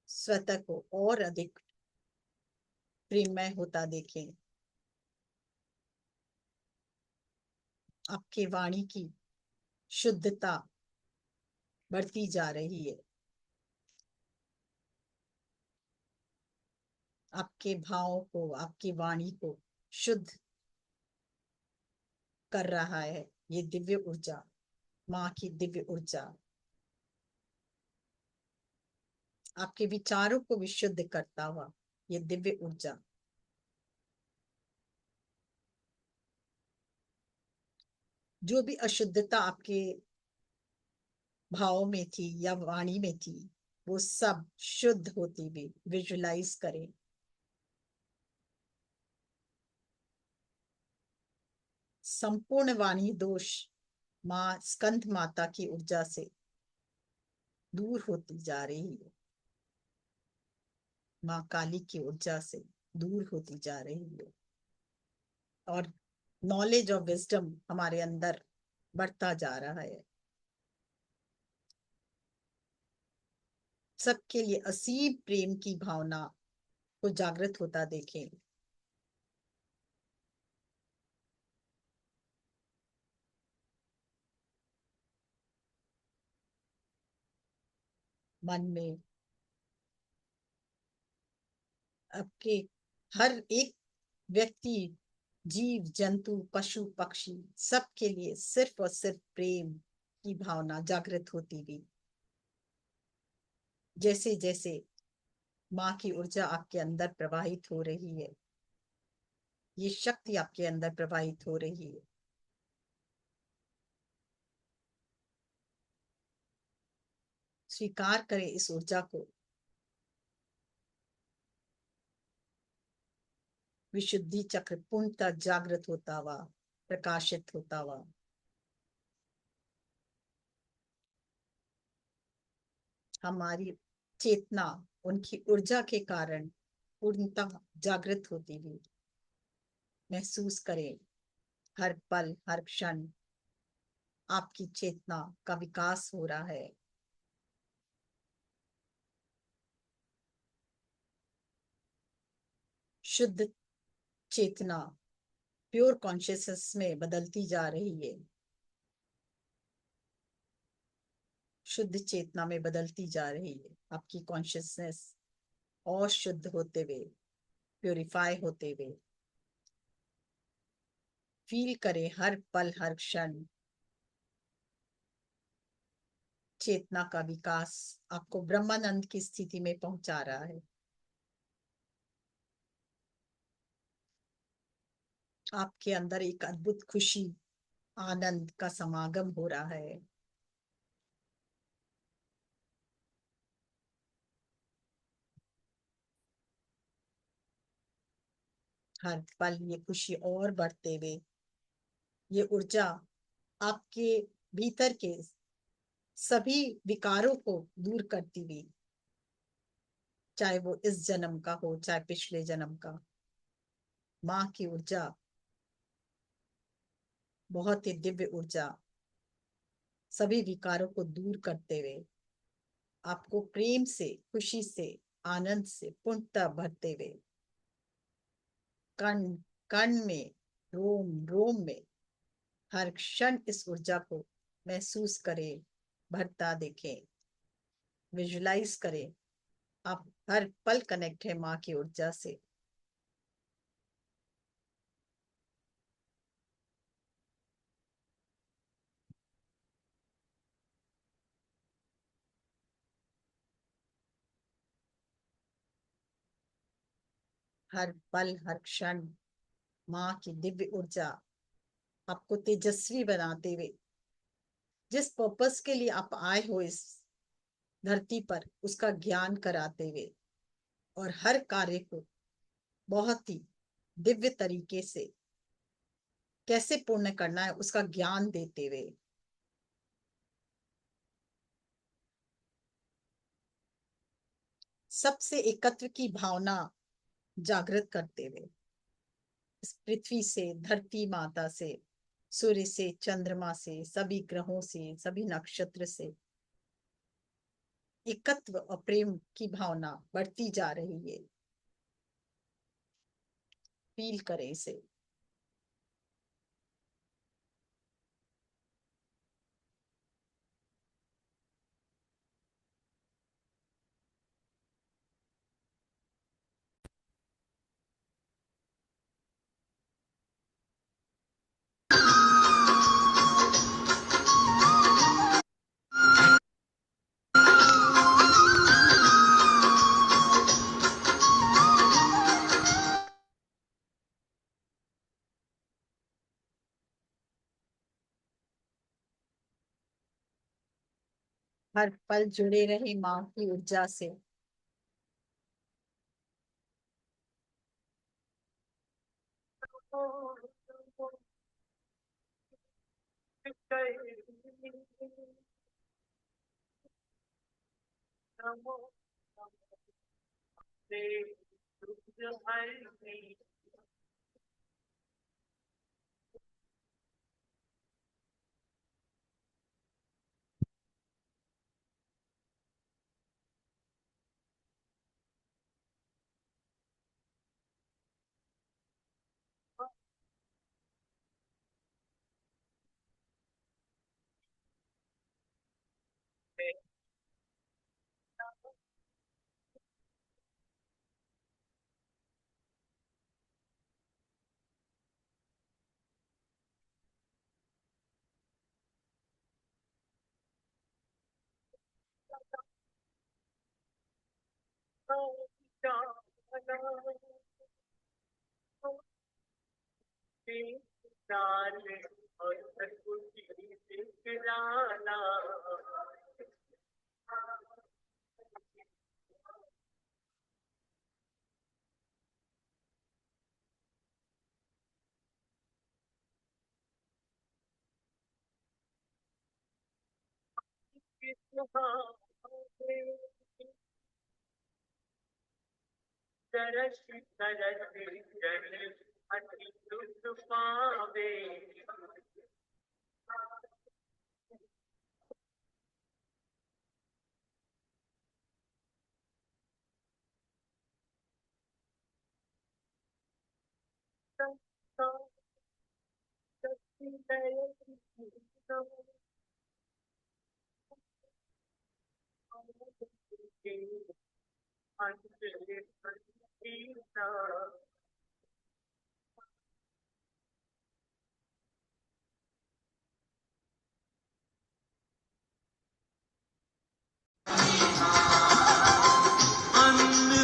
स्वतः को और अधिक प्रेममय होता देखें। आपके वाणी की शुद्धता बढ़ती जा रही है। आपके भाव को, आपकी वाणी को शुद्ध कर रहा है ये दिव्य ऊर्जा, माँ की दिव्य ऊर्जा। आपके विचारों को विशुद्ध करता हुआ ये दिव्य ऊर्जा जो भी अशुद्धता आपके भाव में थी या वाणी में थी, वो सब शुद्ध होती हुई विजुलाइज करें। संपूर्ण वाणी दोष माँ स्कंद माता की ऊर्जा से दूर होती जा रही है, माँ काली की ऊर्जा से दूर होती जा रही है, और नॉलेज और विजडम हमारे अंदर बढ़ता जा रहा है। सबके लिए असीम प्रेम की भावना को जागृत होता देखें। मन में आपके हर एक व्यक्ति, जीव जंतु, पशु पक्षी, सबके लिए सिर्फ और सिर्फ प्रेम की भावना जागृत होती गई। जैसे जैसे माँ की ऊर्जा आपके अंदर प्रवाहित हो रही है, ये शक्ति आपके अंदर प्रवाहित हो रही है, स्वीकार करें इस ऊर्जा को। विशुद्धि चक्र पूर्णतः जागृत होता हुआ, प्रकाशित होता हुआ। हमारी चेतना उनकी ऊर्जा के कारण पूर्णतः जागृत होती हुई महसूस करें। हर पल हर क्षण आपकी चेतना का विकास हो रहा है। शुद्ध चेतना प्योर कॉन्शियसनेस में बदलती जा रही है, शुद्ध चेतना में बदलती जा रही है। आपकी कॉन्शियसनेस और शुद्ध होते हुए, प्योरीफाई होते हुए। फील करें हर पल हर क्षण चेतना का विकास आपको ब्रह्मानंद की स्थिति में पहुंचा रहा है। आपके अंदर एक अद्भुत खुशी, आनंद का समागम हो रहा है। हर पल ये खुशी और बढ़ते हुए, ये ऊर्जा आपके भीतर के सभी विकारों को दूर करती हुई, चाहे वो इस जन्म का हो चाहे पिछले जन्म का। माँ की ऊर्जा बहुत ही दिव्य ऊर्जा, सभी विकारों को दूर करते हुए आपको प्रेम से, खुशी से, आनंद से पूर्णतः भरते हुए, कण कण में, रोम रोम में हर क्षण इस ऊर्जा को महसूस करें, भरता देखें, विजुलाइज करें। आप हर पल कनेक्ट है माँ की ऊर्जा से। हर पल हर क्षण माँ की दिव्य ऊर्जा आपको तेजस्वी बनाते हुए, जिस पर्पस के लिए आप आए हो इस धरती पर, उसका ज्ञान कराते हुए, और हर कार्य को बहुत ही दिव्य तरीके से कैसे पूर्ण करना है उसका ज्ञान देते हुए, सबसे एकत्व की भावना जागृत करते हुए, इस पृथ्वी से, धरती माता से, सूर्य से, चंद्रमा से, सभी ग्रहों से, सभी नक्षत्र से एकत्व और प्रेम की भावना बढ़ती जा रही है। फील करें इसे। हर पल जुड़े रहे माँ की ऊर्जा से।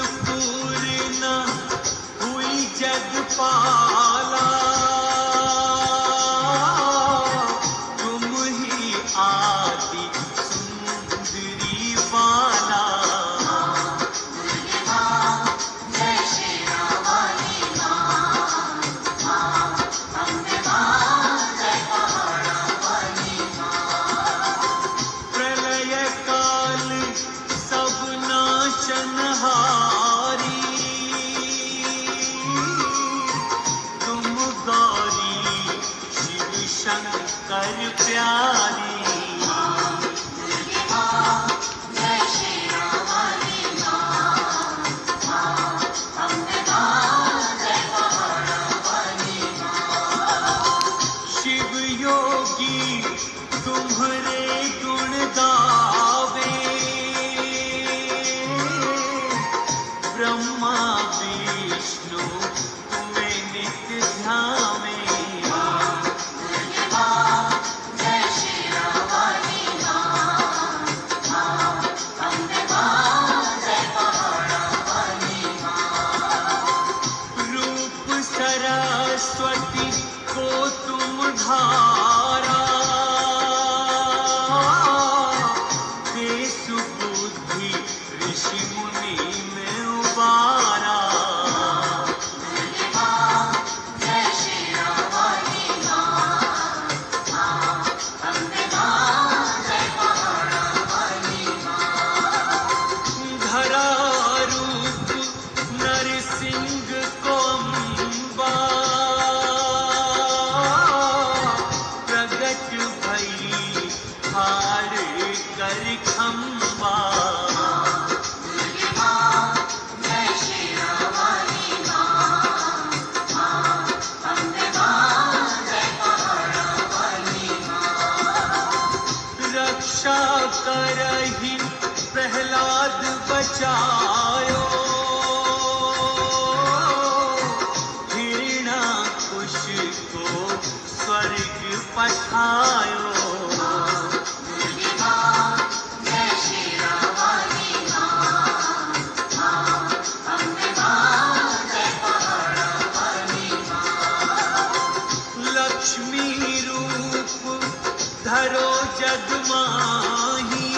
अन्नपूर्णा हुई जगपाला, तुम ही आदि सुंदरी बाला। प्रलय काल सब नाशनहारी, तुम गौरी शिव शंकर प्यारी। शिव योगी तुम्हारे गुण गावे, ब्रह्मा विष्णु तुम्हें नित्य ध्यावे। रूप सरस्वती को तुम धारा, दे सुबुद्धि ऋषि मुनि में उबारा। धरा रूप नरसिंह को अम्बा, प्रगट भई हार कर खम्बा। रक्षा करहि प्रहलाद बचायो, हिरण्याकुश को स्वर्ग पठायो। लक्ष्मी रूप धरो जग माही,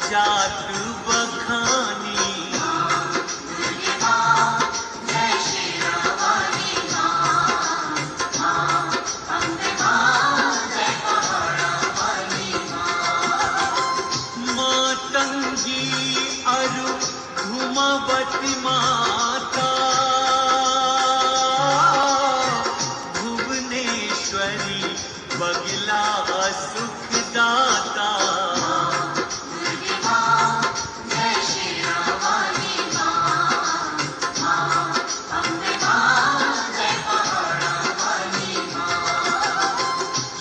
जात बखानी। मातंगी अरु घुमवती माता, भुवनेश्वरी बगला सुखदाता।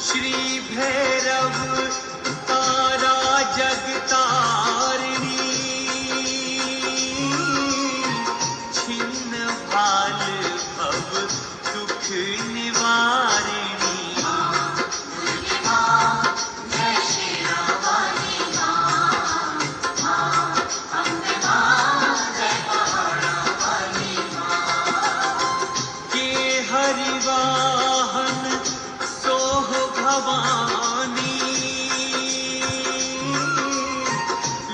श्री भैरव तारा जगतारिणी, छिन्न भाल भव दुख निवारिणी। के हरिवाहन सोह भवानी,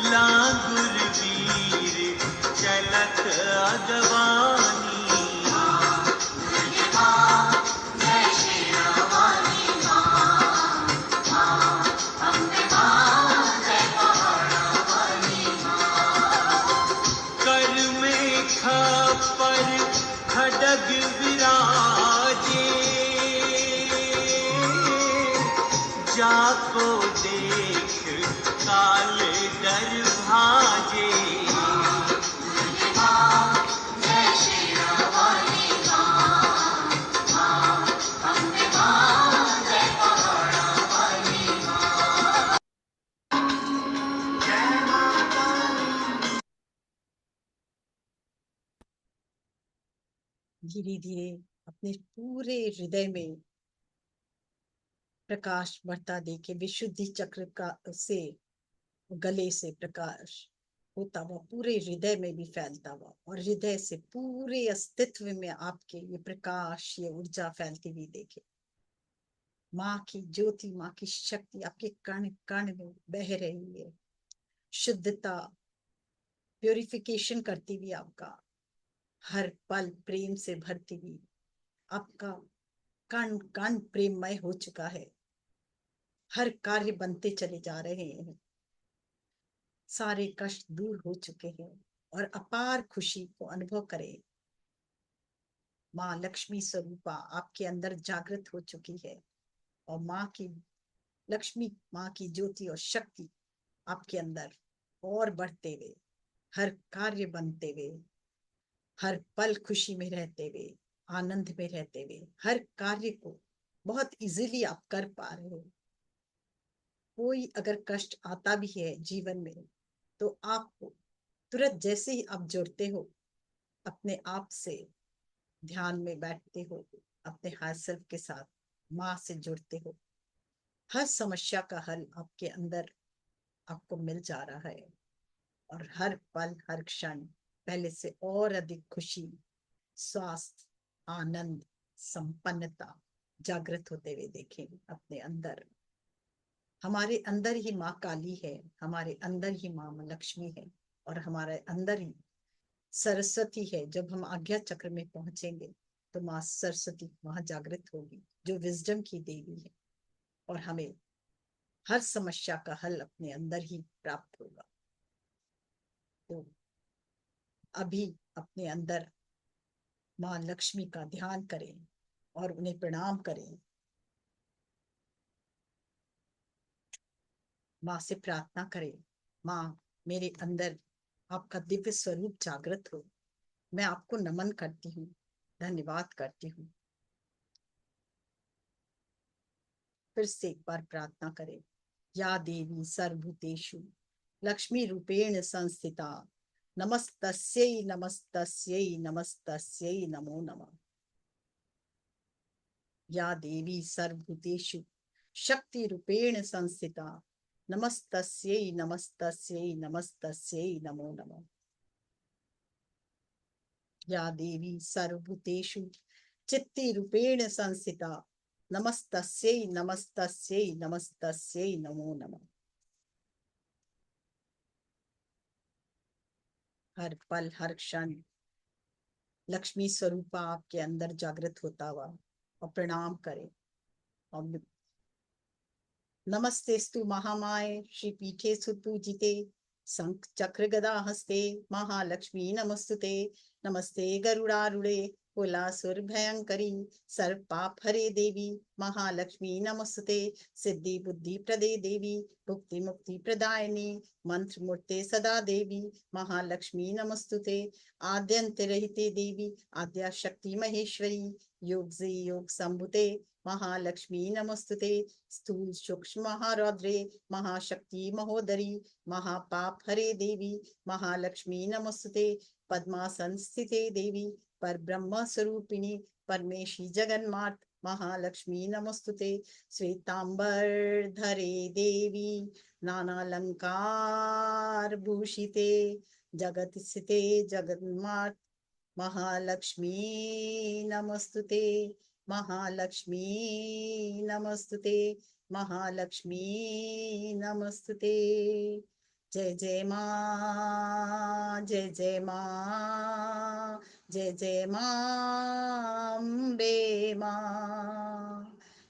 लांगुर वीर चलत अगवानी। कर में खपर खड्ग विराजे, जाको देख काल डर भाजे। धीरे धीरे अपने पूरे हृदय में प्रकाश बढ़ता देखे, विशुद्धि चक्र का से गले से प्रकाश होता हुआ पूरे हृदय में भी फैलता हुआ, और हृदय से पूरे अस्तित्व में आपके ये प्रकाश, ये ऊर्जा फैलती हुई देखे। माँ की ज्योति, माँ की शक्ति आपके कण कण में बह रही है, शुद्धता, प्यूरिफिकेशन करती हुई आपका हर पल प्रेम से भरती हुई। आपका कण कण प्रेममय हो चुका है, हर कार्य बनते चले जा रहे हैं, सारे कष्ट दूर हो चुके हैं और अपार खुशी को अनुभव करें। माँ लक्ष्मी स्वरूपा आपके अंदर जागृत हो चुकी है, और माँ की लक्ष्मी, माँ की ज्योति और शक्ति आपके अंदर और बढ़ते हुए, हर कार्य बनते हुए, हर पल खुशी में रहते हुए, आनंद में रहते हुए, हर कार्य को बहुत इजीली आप कर पा रहे हो। कोई अगर कष्ट आता भी है जीवन में, तो आपको तुरंत जैसे ही आप जुड़ते हो, अपने आप से ध्यान में बैठते हो, अपने हाई सेल्फ के साथ माँ से जुड़ते हो, हर समस्या का हल आपके अंदर आपको मिल जा रहा है, और हर पल हर क्षण पहले से और अधिक खुशी, स्वास्थ्य, आनंद, संपन्नता जागृत होते हुए देखें अपने अंदर। हमारे अंदर ही माँ काली है, हमारे अंदर ही माँ लक्ष्मी है, और हमारे अंदर ही सरस्वती है। जब हम आज्ञा चक्र में पहुंचेंगे तो माँ सरस्वती वहां जागृत होगी, जो विजडम की देवी है, और हमें हर समस्या का हल अपने अंदर ही प्राप्त होगा। तो अभी अपने अंदर माँ लक्ष्मी का ध्यान करें और उन्हें प्रणाम करें। माँ से प्रार्थना करें, माँ मेरे अंदर आपका दिव्य स्वरूप जागृत हो, मैं आपको नमन करती हूँ, धन्यवाद करती हूँ। फिर से एक बार प्रार्थना करें। या देवी सर्वभूतेषु लक्ष्मी रूपेण संस्थिता, नमस्तस्यै नमस्तस्यै नमस्तस्यै नमो नमः। या देवी सर्वभूतेषु शक्ति रूपेण संस्थिता, नमस्तस्यै नमस्तस्यै नमस्तस्यै नमो नमः। या देवी सर्वभूतेषु चित्ति रूपेण संस्थिता, नमस्तस्यै नमस्तस्यै नमस्तस्यै नमो नमः। हर पल हर क्षण लक्ष्मी स्वरूपा आपके अंदर जागृत होता हुआ, और प्रणाम करें। और नमस्तेस्तु महामाये श्री पीठे सुपूजिते शंख चक्र गदा हस्ते महालक्ष्मी नमस्तुते। नमस्ते गरुड़ारूढ़े कुलासुर भयंकरी सर्व पाप हरे देवी महालक्ष्मी नमस्तुते। सिद्धि बुद्धि प्रदे देवी भुक्ति मुक्ति प्रदायिनी मंत्र मूर्ते सदा देवी महालक्ष्मी नमस्तुते। आद्यंत रहिते देवी आद्या शक्ति महेश्वरी योग से योग संभुते महालक्ष्मी नमस्तुते। स्थूल सूक्ष्म महारौद्रे महाशक्ति महोदरी महापाप हरे देवी महालक्ष्मी नमस्तुते। पद्मासन स्थिते देवी पर ब्रह्म स्वरूपिणी परमेशी जगन्मात महालक्ष्मी नमस्तुते। श्वेतांबर धरे देवी नानालंकार भूषिते जगत स्थिते जगन्मात महालक्ष्मी नमस्तुते। महालक्ष्मी नमस्तुते महालक्ष्मी नमस्तुते। जय जय मां जय जय मां जय जय मां अम्बे मां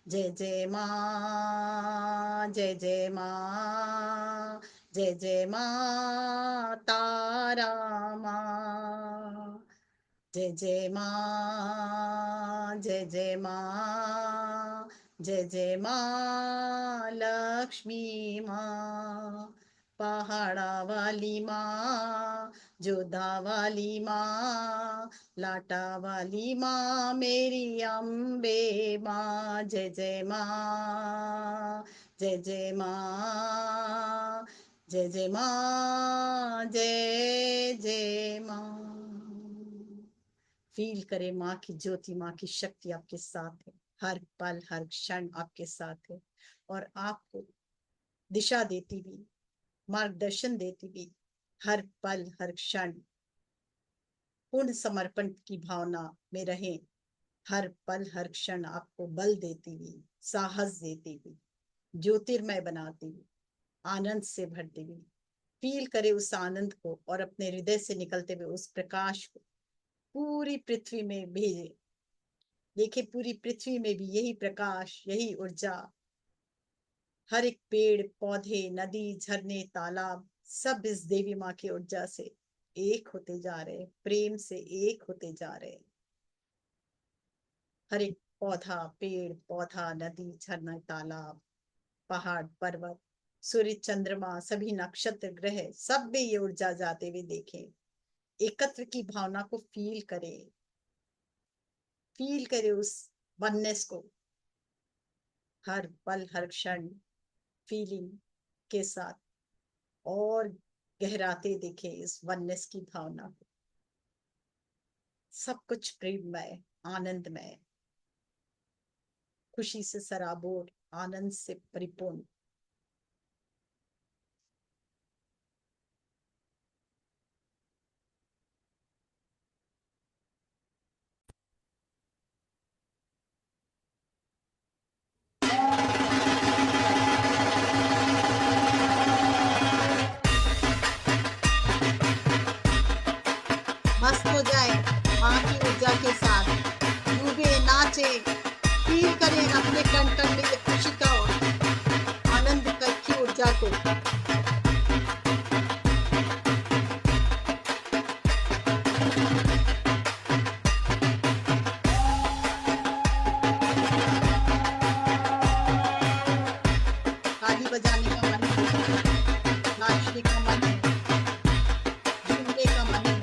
जय जय मां जय जय मां जय जय मां तारा मां जय जय मां जय जय मां जय जय मां लक्ष्मी मां पहाड़ा वाली माँ जोधा वाली माँ लाटा वाली माँ मेरी अम्बे माँ जय जय माँ जय जय माँ जय जय माँ जय जय माँ। फील करे माँ की ज्योति, माँ की शक्ति आपके साथ है, हर पल हर क्षण आपके साथ है और आपको दिशा देती हुई मार्गदर्शन देती हुई हर पल हर क्षण पूर्ण समर्पण की भावना में रहें। हर पल हर क्षण आपको बल देती हुई साहस देती हुई ज्योतिर्मय बनाती हुई आनंद से भरती हुई फील करे उस आनंद को और अपने हृदय से निकलते हुए उस प्रकाश को पूरी पृथ्वी में भेजे। देखिए पूरी पृथ्वी में भी यही प्रकाश यही ऊर्जा, हर एक पेड़ पौधे नदी झरने तालाब सब इस देवी माँ की ऊर्जा से एक होते जा रहे, प्रेम से एक होते जा रहे। हर एक पौधा पेड़ पौधा नदी झरना तालाब पहाड़ पर्वत सूर्य चंद्रमा सभी नक्षत्र ग्रह सब में ये ऊर्जा जाते हुए देखें। एकत्र की भावना को फील करे उस वननेस को हर पल हर क्षण फीलिंग के साथ और गहराते देखे इस वननेस की भावना को। सब कुछ प्रेममय आनंदमय खुशी से सराबोर आनंद से परिपूर्ण। मस्त हो जाए माँ की ऊर्जा के साथ, डूबे नाचे फील करें अपने कण कण में खुशी का आनंद की ऊर्जा को। ताली बजाने का मन है, नाचने का मन है, झूमने का मन है।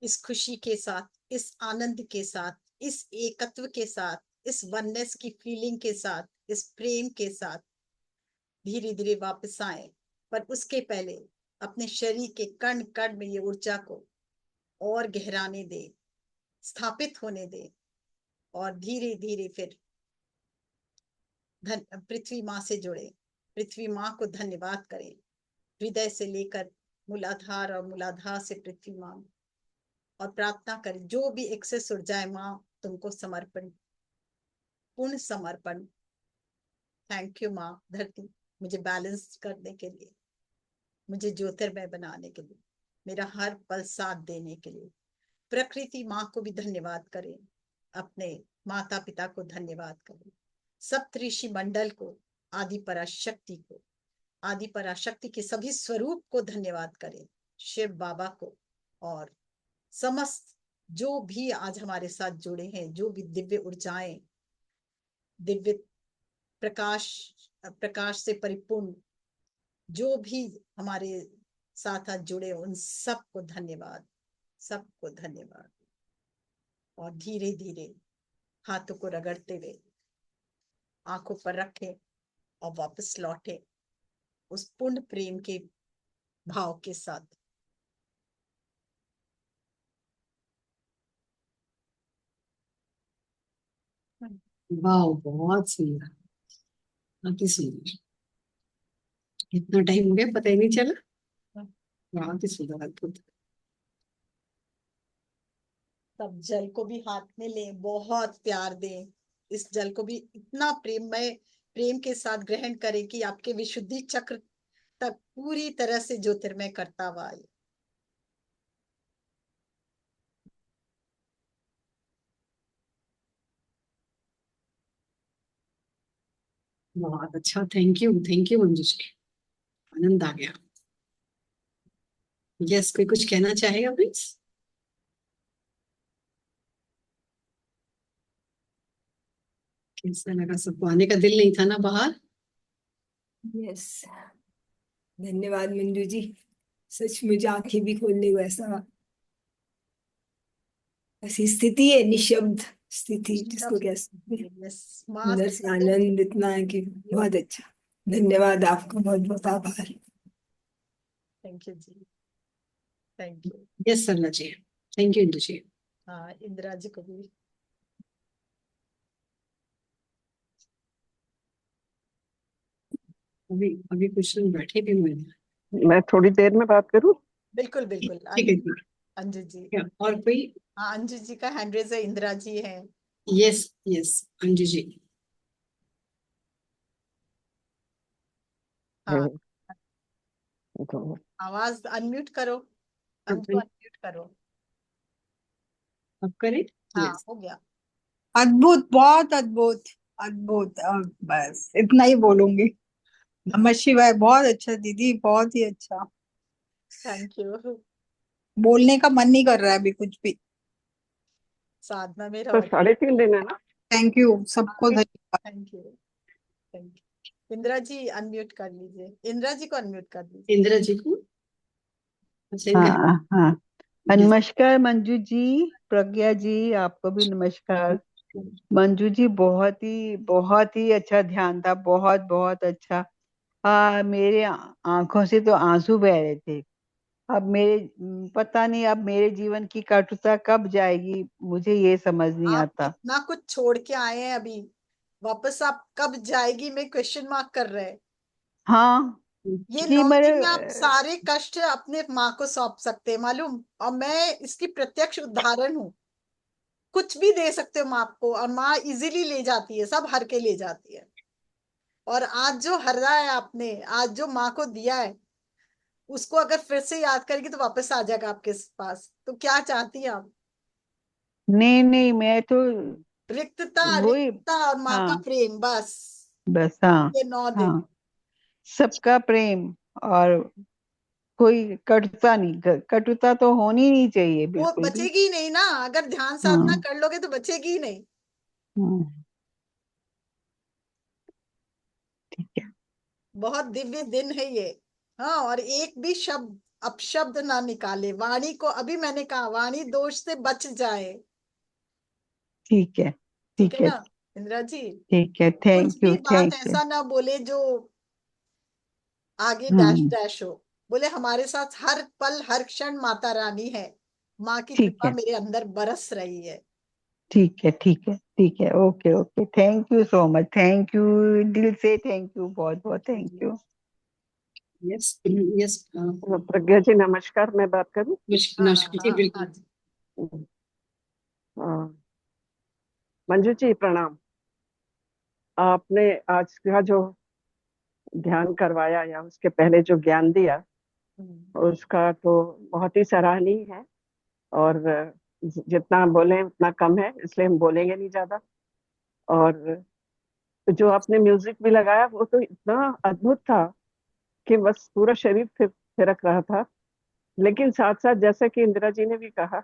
इस खुशी के साथ, इस आनंद के साथ, इस एकत्व के साथ, इस वननेस की फीलिंग के साथ, इस प्रेम के साथ धीरे धीरे वापस आए। पर उसके पहले अपने शरीर के कण कण में ये ऊर्जा को और गहराने दे, स्थापित होने दे, और धीरे धीरे फिर पृथ्वी माँ से जुड़े, पृथ्वी माँ को धन्यवाद करें, हृदय से लेकर मूलाधार और मूलाधार से पृथ्वी माँ, और प्रार्थना करें जो भी एक्सेस ऊर्जाएं माँ तुमको समर्पण, पूर्ण समर्पण। थैंक यू माँ धरती, मुझे बैलेंस करने के लिए, मुझे ज्योतिर्मय बनाने के लिए, मेरा हर पल साथ देने के लिए। प्रकृति माँ को भी धन्यवाद करें, अपने माता पिता को धन्यवाद करें, सप्तऋषि मंडल को, आदि पराशक्ति को, आदि पराशक्ति के सभी स्वरूप को धन्यवाद करें, शिव बाबा को, और समस्त जो भी आज हमारे साथ जुड़े हैं, जो भी दिव्य ऊर्जाएं, दिव्य प्रकाश, प्रकाश से परिपूर्ण जो भी हमारे साथ आज जुड़े, उन सबको धन्यवाद, सबको धन्यवाद। और धीरे धीरे हाथों को रगड़ते हुए आंखों पर रखे और वापस लौटे उस पूर्ण प्रेम के भाव के साथ। वाह, बहुत सुंदर, अति सुंदर। इतना टाइम हो गया पता ही नहीं चला। बहुत ही सुंदर, अद्भुत। तब जल को भी हाथ में ले, बहुत प्यार दें, इस जल को भी इतना प्रेममय, प्रेम के साथ ग्रहण करें कि आपके विशुद्धि चक्र तक पूरी तरह से ज्योतिर्मय करता हुआ आए। बहुत अच्छा, थैंक यू मंजू जी, आनंद आ गया। यस, कोई कुछ कहना चाहेगा प्लीज? कैसा लगा? सबको आने का दिल नहीं था ना बाहर? यस, धन्यवाद मंजू जी, सच मुझे आंखें भी खोलने को ऐसा, ऐसी स्थिति है, निशब्द स्थिति जिसको कह सकते हैं, यस, अंदर से आनंद इतना है कि बहुत अच्छा। धन्यवाद, आपका बहुत बहुत आभार। थैंक यू जी, thank you. Yes Sarla ji, thank you Indu ji. हाँ, इंदिरा जी को भी। अभी अभी कुछ लोग बैठे भी हुए हैं। मैं थोड़ी देर में बात करूं? बिल्कुल बिल्कुल। ठीक है जी। अंजू जी, क्या और कोई? हाँ अंजू जी का हैंड रेज है, इंदिरा जी है। Yes yes, Anju ji. हाँ, तो आवाज अनम्यूट करो, अंजू अनम्यूट करो। अब करें? हाँ, यस। हो गया। अद्भुत, बहुत अद्भुत, अद्भुत। बस इतना ही बोलूंगी। नमः शिवाय। बहुत अच्छा दीदी, बहुत ही अच्छा। Thank you. बोलने का मन नहीं कर रहा है अभी कुछ भी। साधना में तो रहो। 3:30 देना है ना? थैंक यू सबको, धन्यवाद। Thank you, thank you. Indira ji unmute कर लीजिए, इंदिरा जी को अनम्यूट कर लीजिए। इंदिरा जी को, अच्छा इनका हाँ हाँ, Yes. नमस्कार मंजू जी, प्रज्ञा जी, आपको भी नमस्कार। मंजू जी, बहुत ही अच्छा ध्यान था, बहुत बहुत अच्छा। मेरे आंखों से तो आंसू बह रहे थे। अब पता नहीं अब मेरे जीवन की कटुता कब जाएगी, मुझे ये समझ नहीं आप आता। इतना कुछ छोड़ के आए हैं, अभी वापस आप कब जाएगी में क्वेश्चन मार्क कर रहे हैं। हाँ, ये कि 9 दिन में आप सारे कष्ट अपने माँ को सौंप सकते हैं, मालूम, और मैं इसकी प्रत्यक्ष उदाहरण हूँ। कुछ भी दे सकते हो माँ को, और माँ इजीली ले जाती है, सब हर के ले जाती है। और आज जो हरा है आपने, आज जो माँ को दिया है, उसको अगर फिर से याद करेगी तो वापस आ जाएगा आपके पास। तो क्या चाहती हैं आप? नहीं नहीं, मैं तो रिक्तता, वही, रिक्तता और माँ का हाँ प्रेम, बस। बस, हाँ ये 9 दिन। हाँ, सबका प्रेम, और कोई कटुता नहीं, कटुता तो होनी नहीं चाहिए वो बिल्कुल भी। बचेगी ही नहीं ना, अगर ध्यान साधना हाँ कर लोगे तो बचेगी ही नहीं। हाँ, ठीक है। बहुत दिव्य दिन है ये। हाँ, और एक भी शब्द अपशब्द ना निकाले, वाणी को, अभी मैंने कहा वाणी दोष से बच जाए। ठीक है, ठीक ठीक है है, ना इंदिरा जी? ठीक है। कुछ थैंक भी यू, बात थैंक यू। ऐसा ना बोले जो आगे डैश हम्म। डैश हो। बोले हमारे साथ हर पल हर क्षण माता रानी है, माँ की ठीक कृपा है, मेरे अंदर बरस रही है। ठीक है, ठीक है, ठीक है। Okay, okay. Thank you so much. Thank you, दिल से थैंक यू, बहुत बहुत थैंक यू। यस, यस, प्रज्ञा जी नमस्कार, मैं बात करूं? हाँ नमस्कार जी, हाँ हाँ बिल्कुल। जी। हाँ, मंजू जी प्रणाम। आपने आज का जो ध्यान करवाया या उसके पहले जो ज्ञान दिया उसका तो बहुत ही सराहनीय है। और जितना बोले उतना कम है, इसलिए हम बोलेंगे नहीं ज्यादा। और जो आपने म्यूजिक भी लगाया वो तो इतना अद्भुत था कि बस पूरा शरीर थिरक रहा था। लेकिन साथ साथ जैसा कि इंदिरा जी ने भी कहा,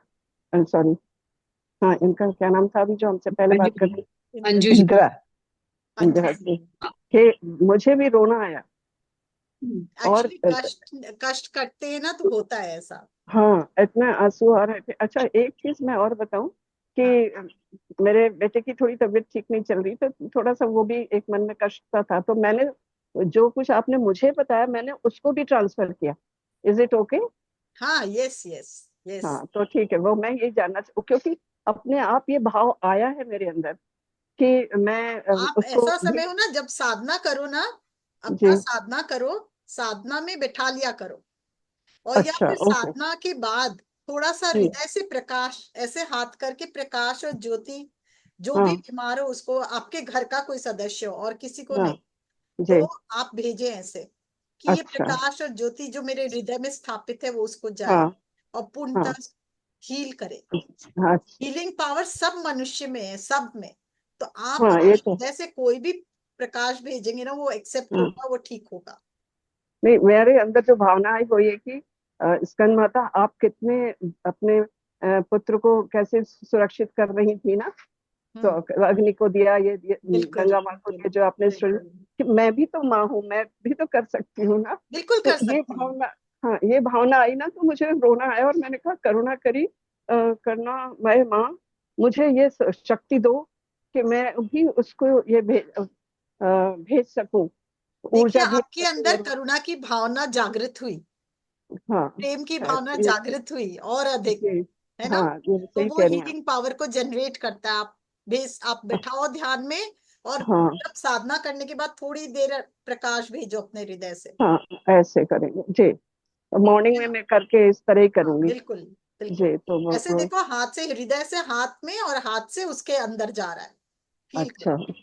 सॉरी, हाँ, इनका क्या नाम था अभी जो हमसे पहले बात कर रही? अंजू जी। इंदिरा। इंदिरा जी, कि मुझे भी रोना आया। और एक्चुअली कष्ट कष्ट करते हैं ना तो होता है ऐसा। हाँ, इतना आंसू आ रहे थे। अच्छा, एक चीज मैं और बताऊं कि हाँ मेरे बेटे की थोड़ी तबीयत ठीक नहीं चल रही, तो थोड़ा सा वो भी एक मन में कष्ट सा था, तो मैंने जो कुछ आपने मुझे बताया मैंने उसको भी ट्रांसफर किया। Is it okay? हाँ, यस यस यस। हाँ, तो ठीक है। वो मैं ये जानना क्योंकि अपने आप ये भाव आया है मेरे अंदर कि मैं आप उसको ऐसा भी। समय हो ना जब साधना करो ना, अपना जी। साधना करो, साधना में बैठा लिया करो, और या अच्छा, फिर ओके। साधना के बाद थोड़ा सा हम्म। हृदय से प्रकाश ऐसे हाथ करके, प्रकाश और ज्योति, जो भी हाँ, बीमार हो उसको, आपके घर का कोई सदस्य हो और किसी को हाँ। नहीं, जी। तो आप भेजें ऐसे कि ये अच्छा। प्रकाश और ज्योति जो मेरे हृदय में स्थापित है वो उसको जाए हाँ, और हाँ। पूर्णतः हील करे। अच्छा। हीलिंग पावर सब मनुष्य में है, सब में। तो आप हाँ, अपने ये तो। हृदय से कोई भी प्रकाश भेजेंगे ना, वो एक्सेप्ट हाँ, होगा, वो ठीक होगा। नहीं, मेरे अंदर जो भावना आई वो ये कि स्कंद माता आप कितने अपने पुत्र को कैसे सुरक्षित कर रही थी ना। तो हम्म। अग्नि को दिया, ये बिल्कुल गंगा माँ को बिल्कुल दिया, जो आपने बिल्कुल कि मैं भी तो माँ हूँ, मैं भी तो कर सकती हूँ ना। बिल्कुल तो कर ये सकती हैं। भावना, हाँ, ये भावना आई ना तो मुझे रोना आया और मैंने कहा करुणा करी, करना मैं माँ, मुझे ये शक्ति दो कि मैं भी उसको ये भेज सकूं, देखिए ऊर्जा भेज आपके सकूं। अंदर और करुणा की भावना जागृत हुई, हाँ, प्रेम की शायद भावना ये। जागृत हुई और अधिक, जी। है ना? हाँ, ये तो सही वो कह रही हैं आप। हीलिंग पावर को जनरेट करता है। आप बेस आप बैठाओ ध्यान में, और हाँ, जब साधना करने के बाद थोड़ी देर प्रकाश भेजो अपने हृदय से, हाँ, ऐसे करेंगे जी। मॉर्निंग है में ना? मैं करके इस तरह ही हाँ करूंगी। बिल्कुल बिल्कुल। जी, तो ऐसे देखो, हाथ से हृदय से हाथ में और हाथ से उसके अंदर जा रहा है, फील अच्छा। करो।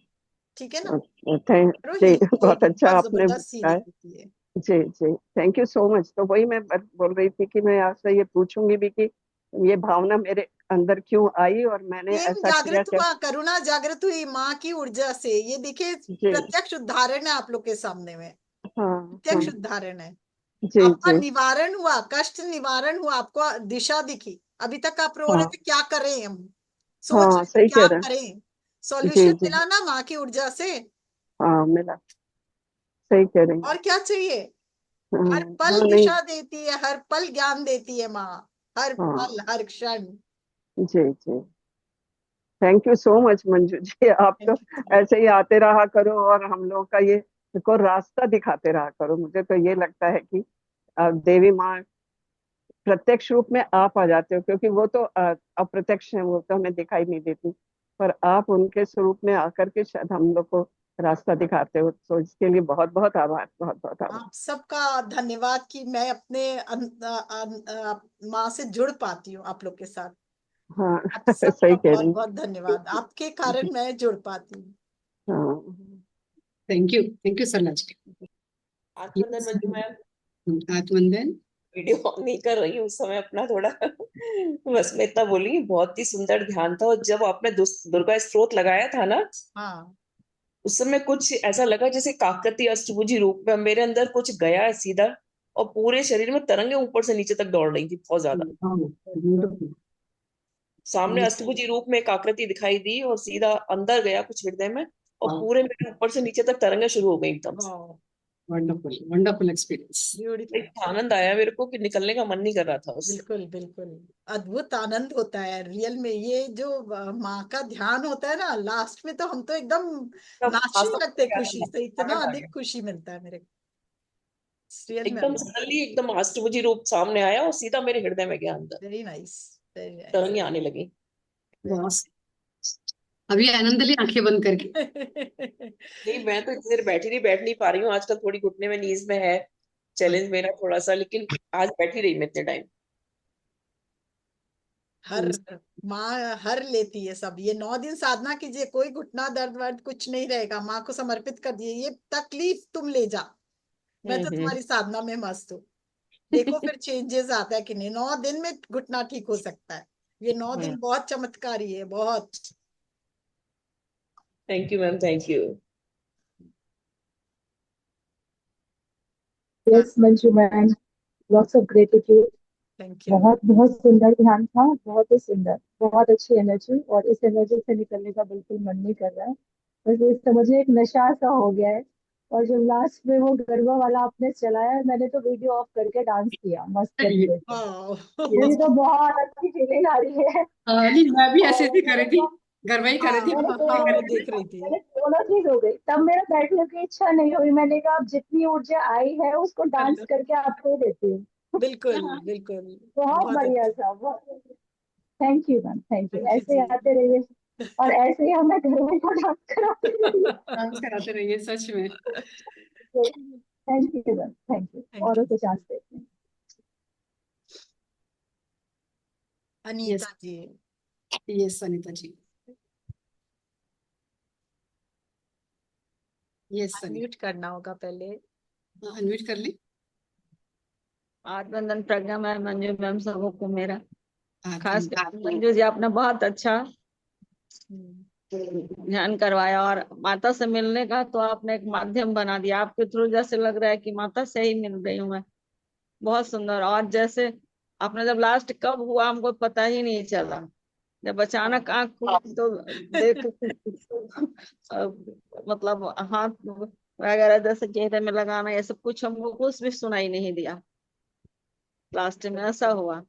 ठीक है ना? थैंक करो जी, हीलिंग, बहुत होगी, अच्छा बहुत आपने जबरदस्त बताया। हीलिंग होती है। जी, जी, थैंक यू सो मच। तो वही मैं बोल रही थी कि मैं आपसे ये पूछूंगी भी कि ये भावना मेरे अंदर क्यों आई और मैंने प्रेम ऐसा किया जागृत क्या। हुआ, करुणा जागृत हुई माँ की ऊर्जा से। ये देखिए, जी। प्रत्यक्ष उदाहरण है आप लोग के सामने में, हाँ, प्रत्यक्ष हाँ। उदाहरण है। जी, आपका जी। निवारण हुआ, कष्ट निवारण हुआ, आपको दिशा दिखी। अभी तक आप रो रहे हाँ, थे क्या करें हम, सोच हाँ, रहे थे सही कह क्या रहे करें, हैं। जी, सॉल्यूशन जी। मिला ना माँ की ऊर्जा से। हाँ, मिला। सही कह रही हैं। और क्या चाहिए? हर हाँ, पल हाँ, नहीं। दिशा देती है, हर पल ज्ञान देती है माँ, हर हाँ। पल हर क्षण। जी, जी। Thank you so much Manju ji. आप तो थैंक यू। ऐसे ही आते रहा करो और हम लोग का ये को रास्ता दिखाते रहा करो। मुझे तो ये लगता है कि देवी माँ प्रत्यक्ष रूप में आप आ जाते हो, क्योंकि वो तो अप्रत्यक्ष है, वो तो हमें दिखाई नहीं देती। पर आप उनके स्वरूप में आकर के शायद हम लोग को रास्ता दिखाते हो, तो इसके लिए बहुत बहुत आभार, बहुत बहुत आभार। आप सबका धन्यवाद कि मैं अपने माँ से जुड़ पाती हूँ आप लोग के साथ। हाँ। आप सही सबका कह बहुत रही बहुत धन्यवाद, आपके कारण हैं। मैं जुड़ पाती हूँ। हाँ। Thank you Sarla ji. आत्मवंदन Yes, मंजू मैम। आत्मवंदन। वीडियो ऑन नहीं कर रही हूँ उस समय अपना थोड़ा बस मैं इतना बोली, बहुत ही सुंदर ध्यान था। और जब आपने दुर्गा स्तोत्र लगाया था ना, हाँ उस समय कुछ ऐसा लगा जैसे काकती अष्टभुजी रूप में मेरे अंदर कुछ गया है सीधा, और पूरे शरीर में तरंगे ऊपर से नीचे तक दौड़ रही थी बहुत ज्यादा। ब्यूटीफुल। सामने अष्टभुजी रूप में एक आकृति दिखाई दी और सीधा अंदर गया कुछ हृदय में, और पूरे मेरे ऊपर से नीचे तक तरंगे शुरू हो गई एकदम से। वाह, वंडरफुल वंडरफुल एक्सपीरियंस। ब्यूटीफुल। इतना आनंद आया मेरे को कि निकलने का मन नहीं कर रहा था उससे। बिल्कुल बिल्कुल, अद्भुत आनंद होता है रियल में। ये जो माँ का ध्यान होता है ना, लास्ट में तो हम तो एकदम तब नाचने आसमान लगते हैं से खुशी से, इतना आनंद आ अधिक गया खुशी मिलता है मेरे को रियल में। एकदम सडनली, एकदम अष्टभुजी रूप सामने आया और सीधा मेरे हृदय में गया अंदर, वेरी नाइस, वेरी नाइस। तरंगे आने लगी। बस अभी आनंद ली आंखें बंद करके। नहीं, मैं तो इतनी देर बैठ नहीं पा रही हूँ आजकल, थोड़ी घुटने में नीज में है चैलेंज मेरा थोड़ा सा, लेकिन आज बैठी रही मैं इतने टाइम। हर माँ हर लेती है सब। ये 9 दिन साधना कीजिए, कोई घुटना दर्द वर्द कुछ नहीं रहेगा। माँ को समर्पित कर दिए, ये तकलीफ तुम ले जा, मैं तो हम्म। तुम्हारी साधना में मस्त हूँ। देखो फिर चेंजेस आता है कि नहीं। 9 दिन में घुटना ठीक हो सकता है। ये 9 दिन बहुत चमत्कारी है, बहुत। Thank you ma'am, thank you. Yes Manju ma'am, lots of gratitude. Thank you. बहुत बहुत सुंदर ध्यान था, बहुत ही सुंदर, बहुत अच्छी एनर्जी। और इस एनर्जी से निकलने का बिल्कुल मन नहीं कर रहा है। बस ये समझिए एक नशा सा हो गया है। और जो लास्ट में वो गरबा वाला आपने चलाया, मैंने तो वीडियो ऑफ करके डांस किया मस्त तरीके से। मुझे यस तो बहुत अच्छी फीलिंग आ रही है। नहीं मैं भी ऐसे ही कर मैंने रही थी, क्या, घर में ही कर रही थी मैंने अपने हाँ घर मैं में। देख रही थी। मैंने दोनों चीज हो गई। तब मेरा बैठने की इच्छा नहीं हुई, मैंने कहा अब जितनी ऊर्जा आई है उसको कर डांस लो। करके आपको देती हूँ। बिल्कुल बिल्कुल। बहुत बहुत बढ़िया अच्छा। था, बहुत। Thank you ma'am, thank you. Thank you ऐसे ही जी। आते रहिए और ऐसे ही हमें घर में को डांस कराते रहिए। डांस कराते रहिए सच में। Thank you ma'am, thank you. Thank औरों यू। को चांस देते हैं। यस अनीता जी। यस अनीता जी। यस अनम्यूट करना होगा पहले। अनम्यूट कर ली। आज वंदन प्रज्ञा मैम, मंजू मैम, सबको मेरा खास थैंक कर मंजू जी, आपने बहुत अच्छा ध्यान करवाया। और माता से मिलने का तो आपने एक माध्यम बना दिया, आपके थ्रू जैसे लग रहा है कि माता से ही मिल रही हूँ मैं। बहुत सुंदर। और जैसे आपने जब लास्ट कब हुआ हमको पता ही नहीं चला, जब अचानक आंख खुली तो देख मतलब हाथ वगैरह जैसे चेहरे में लगाना, ये सब कुछ हमको कुछ भी सुनाई नहीं दिया। लास्ट में ऐसा हुआ,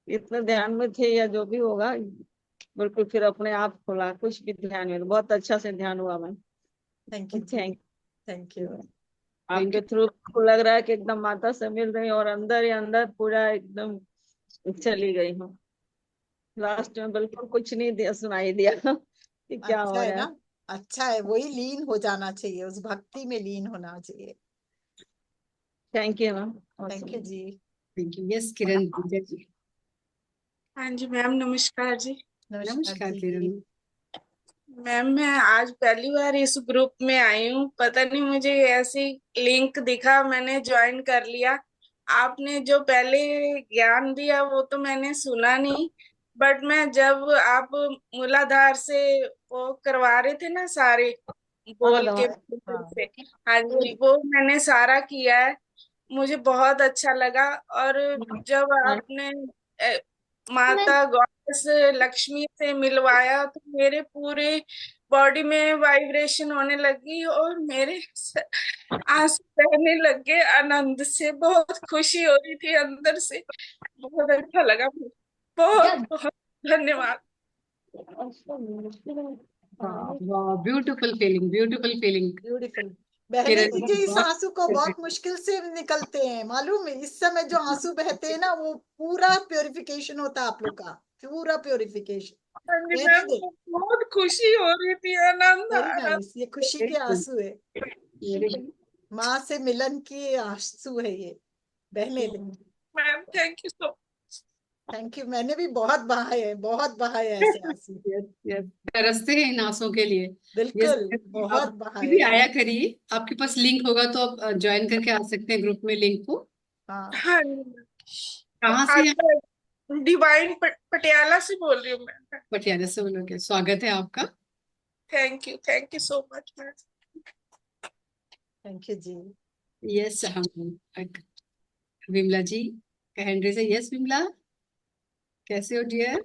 इतने ध्यान में थे या जो भी होगा, बिल्कुल फिर अपने आप खुला, कुछ भी ध्यान में। बहुत अच्छा से ध्यान हुआ मैम। थैंक यू जी। Thank thank you. थैंक आपके थ्रू लग रहा है कि एकदम माता से मिल रही हूँ और अंदर ही अंदर पूरा एकदम चली गई हूँ। लास्ट में बिल्कुल कुछ नहीं दिया, सुनाई दिया कि क्या अच्छा हो है रहा ना, है। अच्छा है। वही लीन हो जाना चाहिए, उस भक्ति में लीन होना चाहिए। Thank you ma'am. Thank you जी। यू। यस किरण पूजा जी। हाँ जी मैम, नमस्कार जी। नमस्कार नमस्कार जी। किरण। मैम मैं आज पहली बार इस ग्रुप में आई हूँ, पता नहीं मुझे ऐसी लिंक दिखा, मैंने ज्वाइन कर लिया। आपने जो पहले ज्ञान दिया वो तो मैंने सुना नहीं, बट मैं जब आप मूलाधार से वो करवा रहे थे ना सारे बोल के हाँ से, हाँ जी वो मैंने सारा किया है। मुझे बहुत अच्छा लगा। और जब आपने माता गॉडेस लक्ष्मी से मिलवाया तो मेरे पूरे बॉडी में वाइब्रेशन होने लगी और मेरे आंसू बहने लग गए आनंद से। बहुत खुशी हो रही थी अंदर से, बहुत अच्छा लगा मुझे। बहुत बहुत धन्यवाद। वाह वाह beautiful feeling beautiful feeling. Beautiful. बहने किरण दीजिए इस बहुत आंसू को, बहुत मुश्किल से निकलते हैं मालूम है। इस समय जो आंसू बहते हैं ना, वो पूरा प्योरिफिकेशन होता है आप लोग का, पूरा प्योरिफिकेशन। हाँ जी बहने मैम, दे। बहुत खुशी हो रही थी, आनंद वेरी आ रहा नाइस, ये खुशी के आंसू है। माँ से मिलन के आंसू है ये, बहने दे। Ma'am. Thank you so thank you. मैंने भी बहुत बहाए है, बहुत बहाए है ऐसे आंसू। यस यस तरसते हैं इन आंसुओं के लिए। यस बिल्कुल, आप बहुत कभी बहाए भी हैं। आया करिए, आपके पास लिंक होगा तो आप ज्वाइन करके आ सकते हैं ग्रुप में लिंक को। हाँ हाँ जी। कहाँ से हैं? आज डिवाइन पटियाला से बोल रही हूँ मैं। पटियाला से बोलोगे, स्वागत है आपका। Thank you so much ma'am. Thank you जी। यस हम विमला जी का हैंड रेज है। यस विमला, कैसे हो डियर?